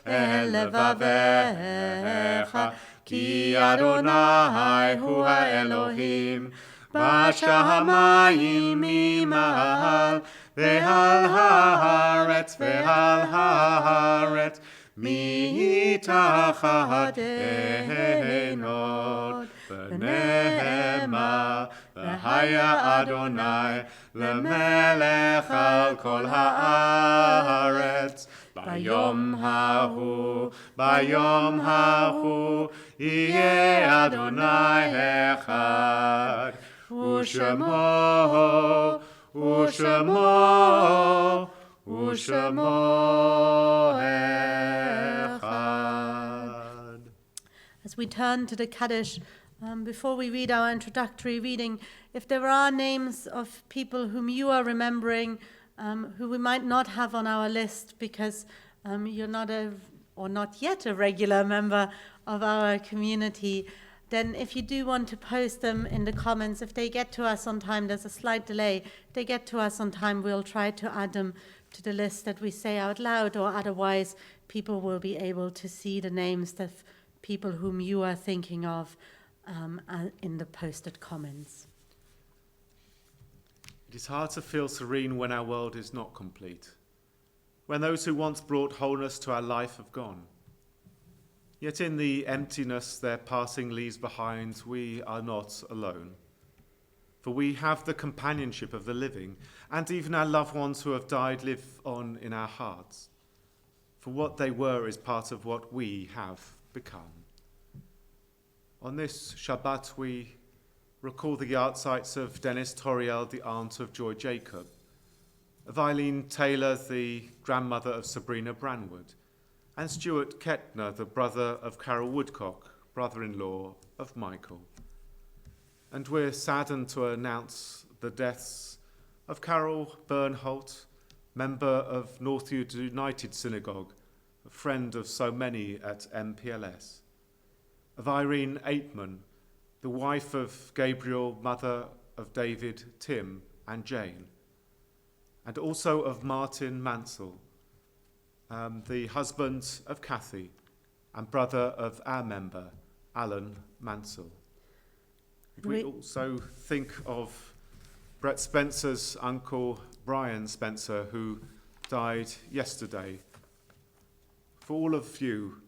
אל לבביך, כי אדוני הוא האלוהים, בשמיים ממעל, ועל הארץ מתחת אין עוד. ונאמר, והיה אדוני למלך על כל הארץ. ביום ההוא יהיה אדוני אחד, ושמו אחד. As we turn to the Kadosh, before we read our introductory reading, if there are names of people whom you are remembering, who we might not have on our list because you're not yet a regular member of our community, then if you do want to post them in the comments, if they get to us on time, there's a slight delay. If they get to us on time, we'll try to add them to the list that we say out loud, or otherwise people will be able to see the names of people whom you are thinking of in the posted comments. It is hard to feel serene when our world is not complete, when those who once brought wholeness to our life have gone. Yet in the emptiness their passing leaves behind, we are not alone. For we have the companionship of the living, and even our loved ones who have died live on in our hearts. For what they were is part of what we have become. On this Shabbat, we recall the yahrzeit of Dennis Toriel, the aunt of Joy Jacob, of Eileen Taylor, the grandmother of Sabrina Branwood, and Stuart Kettner, the brother of Carol Woodcock, brother-in-law of Michael. And we're saddened to announce the deaths of Carol Bernholt, member of Northwood United Synagogue, a friend of so many at MPLS, of Irene Aitman, the wife of Gabriel, mother of David, Tim, and Jane, and also of Martin Mansell, the husband of Kathy and brother of our member, Alan Mansell. We also think of Brett Spencer's uncle, Brian Spencer, who died yesterday. For all of you,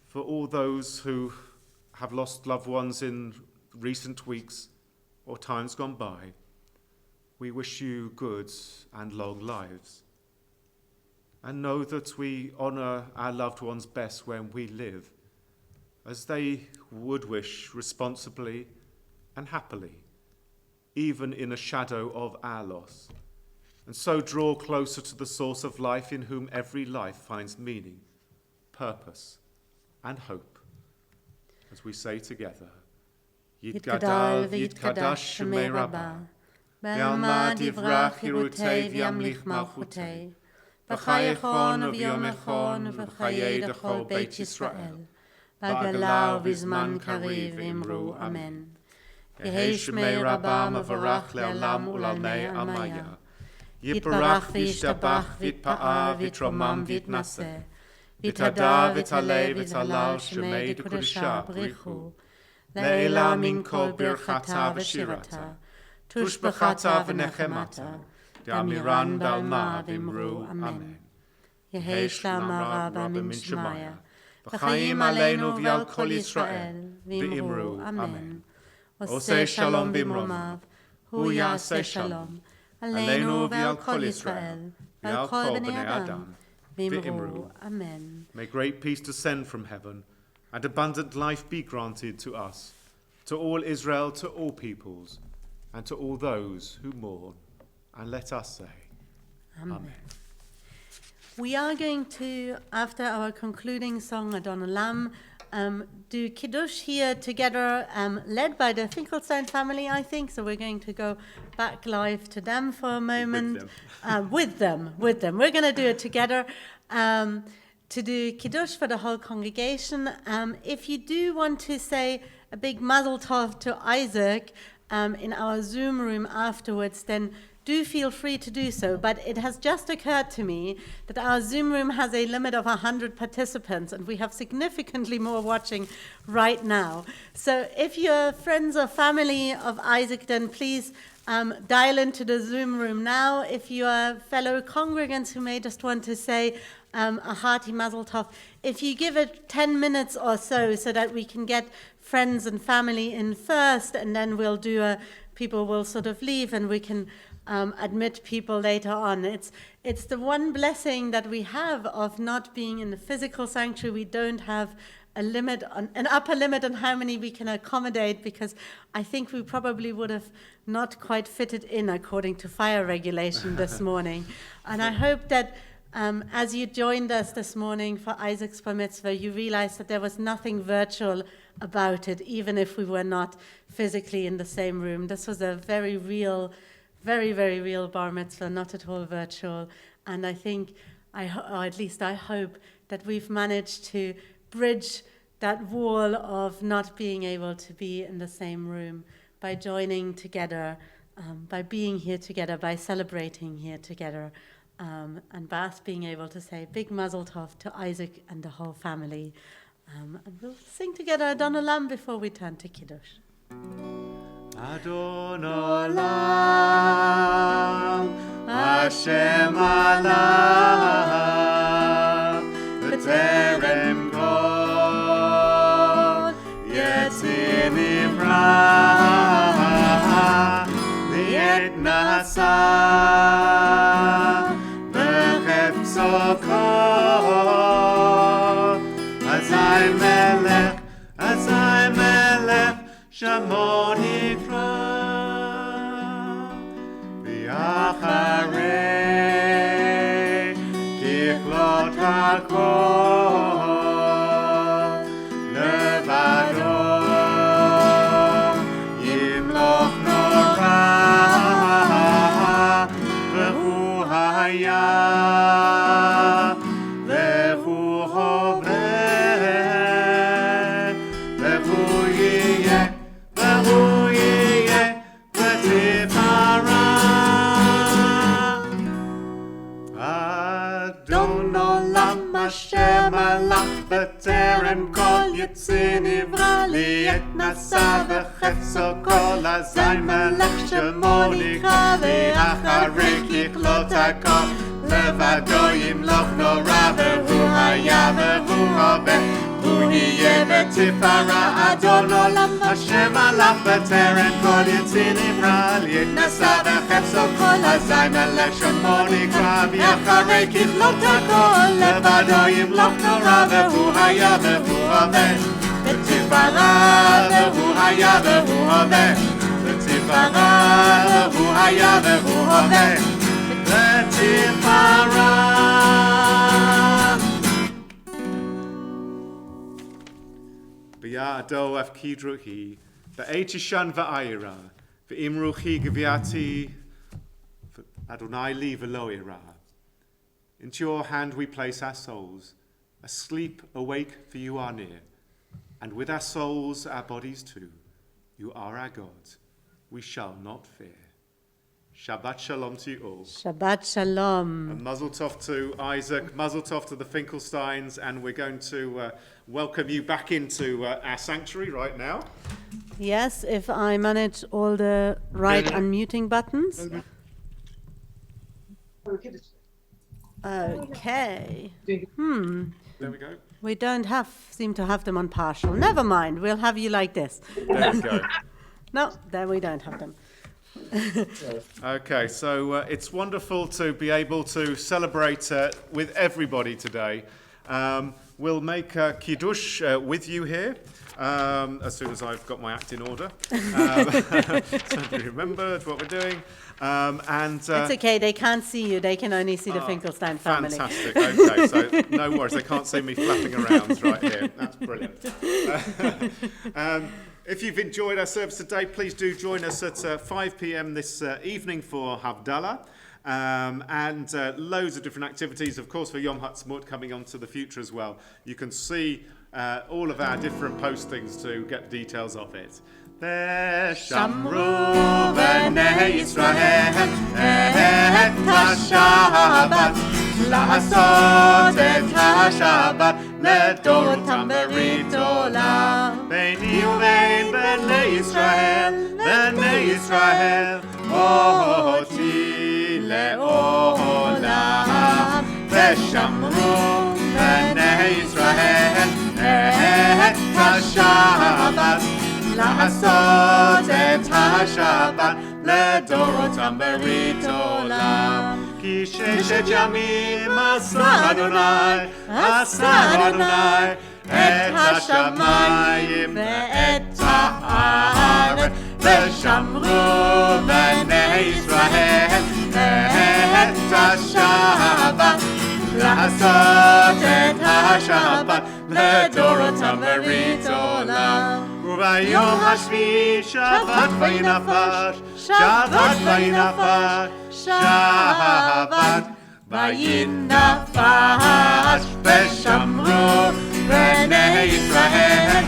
for all those who have lost loved ones in recent weeks or times gone by, we wish you good and long lives. And know that we honour our loved ones best when we live, as they would wish responsibly and happily, even in a shadow of our loss, and so draw closer to the source of life in whom every life finds meaning, purpose, and hope. As we say together, Yitgadal v'yitkadash shemei Rabbah, ve'alma divrach hirutei v'yamlich malchutei, v'chayechon v'yom echon v'chayei dechol Beit Yisrael, v'agala v'zman kariv imru amen. Yehei shemei Rabbah mevarach le'olam u'lalmei amaya, Yitbarach v'yishtabach v'yitpa'ar v'yitromam v'yitnaseh, ותדע ותעלה ותהלל שמי דקודשה בריחו. לעילה מן כל ברכתה ושירתה, תושבחתה ונחמתה, דאמירן בעלמה ואמרו אמן. יהי שלמה רבה מן שמיה, וחיים עלינו ועל כל ישראל, ואמרו אמן. עושה שלום במרומיו, הוא יעשה שלום, עלינו ועל כל ישראל, ועל כל בני אדם, ואמרו אמן. May great peace descend from heaven, and abundant life be granted to us, to all Israel, to all peoples, and to all those who mourn. And let us say, Amen. We are going to, after our concluding song, Adon Olam, do Kiddush here together, led by the Finkelstein family, I think. So we're going to go back live to them for a moment. With them. We're going to do it together. To do Kiddush for the whole congregation. If you do want to say a big mazel tov to Isaac in our Zoom room afterwards, then do feel free to do so. But it has just occurred to me that our Zoom room has a limit of 100 participants, and we have significantly more watching right now. So if you're friends or family of Isaac, then please dial into the Zoom room now. If you are fellow congregants who may just want to say a hearty mazel tov, if you give it 10 minutes or so that we can get friends and family in first, and then we'll do people will sort of leave and we can admit people later on. It's the one blessing that we have of not being in the physical sanctuary. We don't have an upper limit on how many we can accommodate, because I think we probably would have not quite fitted in according to fire regulation this morning. And I hope that as you joined us this morning for Isaac's Bar Mitzvah, you realized that there was nothing virtual about it, even if we were not physically in the same room. This was a very real, very, very real Bar Mitzvah, not at all virtual. And I think, or at least I hope, that we've managed to bridge that wall of not being able to be in the same room by joining together, by being here together, by celebrating here together, and by us being able to say big mazel tov to Isaac and the whole family. And we'll sing together Adon Olam before we turn to Kiddush. Adon Olam, Hashem alav, v'terem kol, yetzir nivra, v'yet nasa, v'chefzo kol, azay melech, Shamon Yikra, V'yacharei Kichlot HaKol, Levado Yimloch Nora, V'hu Haya, V'hu Hoveh, V'hu Yiyeh, Hashem alach b'terem kol yitzir nivra li'et nasa v'chefzo kol azay melech shemo nikra v'acharei kichlot hakol levado yimloch nora v'hu haya v'hu hoveh v'hu yiyeh v'tifara Adon Olam Hashem alach b'terem kol yitzir nivra li'et nasa v'chefzo kol azay melech shemo nikra v'acharei kichlot hakol levado yimloch nora v'hu haya v'hu hoveh v'tifara v'hu haya v'hu hoveh v'tifara v'hu haya v'hu hoveh v'tifara. V'ya'ado af kidruhi v'etishan v'ayira v'imruchi gviati Adonai li v'lo ira. Into your hand we place our souls, asleep, awake, for you are near. And with our souls, our bodies too, you are our God. We shall not fear. Shabbat Shalom to you all. Shabbat Shalom. And Mazel Tov to Isaac, Mazel Tov to the Finkelsteins, and we're going to welcome you back into our sanctuary right now. Yes, if I manage all the right unmuting buttons. Okay. There we go. We don't seem to have them on partial. Never mind, we'll have you like this. There we go. No, there we don't have them. Okay, so it's wonderful to be able to celebrate with everybody today. We'll make Kiddush with you here as soon as I've got my act in order. So you remembered what we're doing. It's okay, they can't see you, they can only see the Finkelstein family. Fantastic, okay, so no worries, they can't see me flapping around right here. That's brilliant. If you've enjoyed our service today, please do join us at 5 p.m. this evening for Havdalah. And loads of different activities, of course, for Yom Ha'atzmaut coming on to the future as well. You can see all of our different postings to get the details of it. Veshamru b'nei Yisrael et ha-Shabbat לעשות את השבת לדורותם ברית עולם ביני ובין בני ישראל אותי לעולם ושמרו בני ישראל את השבת לעשות את השבת לדורותם ברית עולם כי ששת ימים עשה אדוני את השמיים ואת הארץ ושמרו בני ישראל את השבת לעשות את השבת לדורותם ברית עולם וביום השביעי שבת וינפש שבת וינפש ושמרו בני ישראל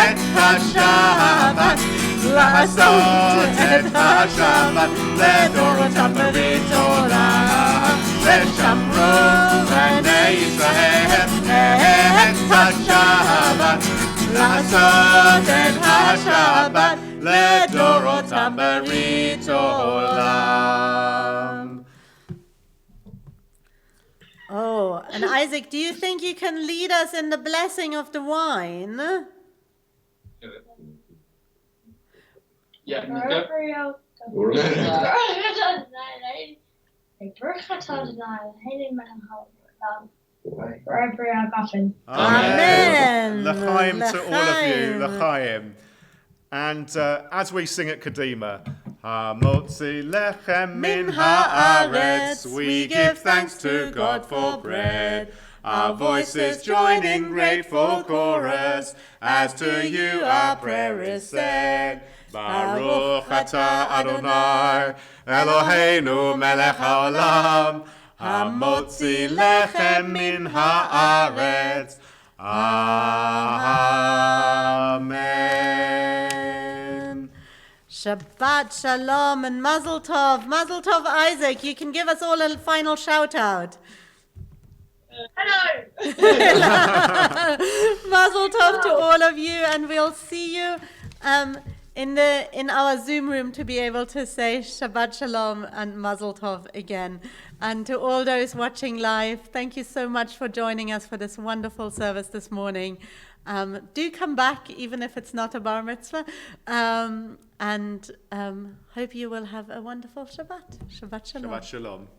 את השבת לעשות את השבת לדורותם ברית עולם ושמרו בני ישראל את השבת לעשות את השבת לדורותם ברית עולם. Oh, and Isaac, do you think you can lead us in the blessing of the wine? Yeah, Nico? Amen. L'chaim to all of you, l'chaim. And as we sing at Kadima, Hamotzi lechem min haaretz, we give thanks to God for bread. Our voices join in grateful chorus, as to you our prayer is said. Baruch atah Adonai, Eloheinu melech haolam, Hamotzi lechem min haaretz. Amen. Shabbat Shalom and Mazel Tov. Mazel Tov, Isaac. You can give us all a final shout out. Hello. Mazel Tov to all of you, and we'll see you in our Zoom room to be able to say Shabbat Shalom and Mazel Tov again. And to all those watching live, thank you so much for joining us for this wonderful service this morning. Do come back, even if it's not a bar mitzvah, and hope you will have a wonderful Shabbat. Shabbat Shalom. Shabbat Shalom.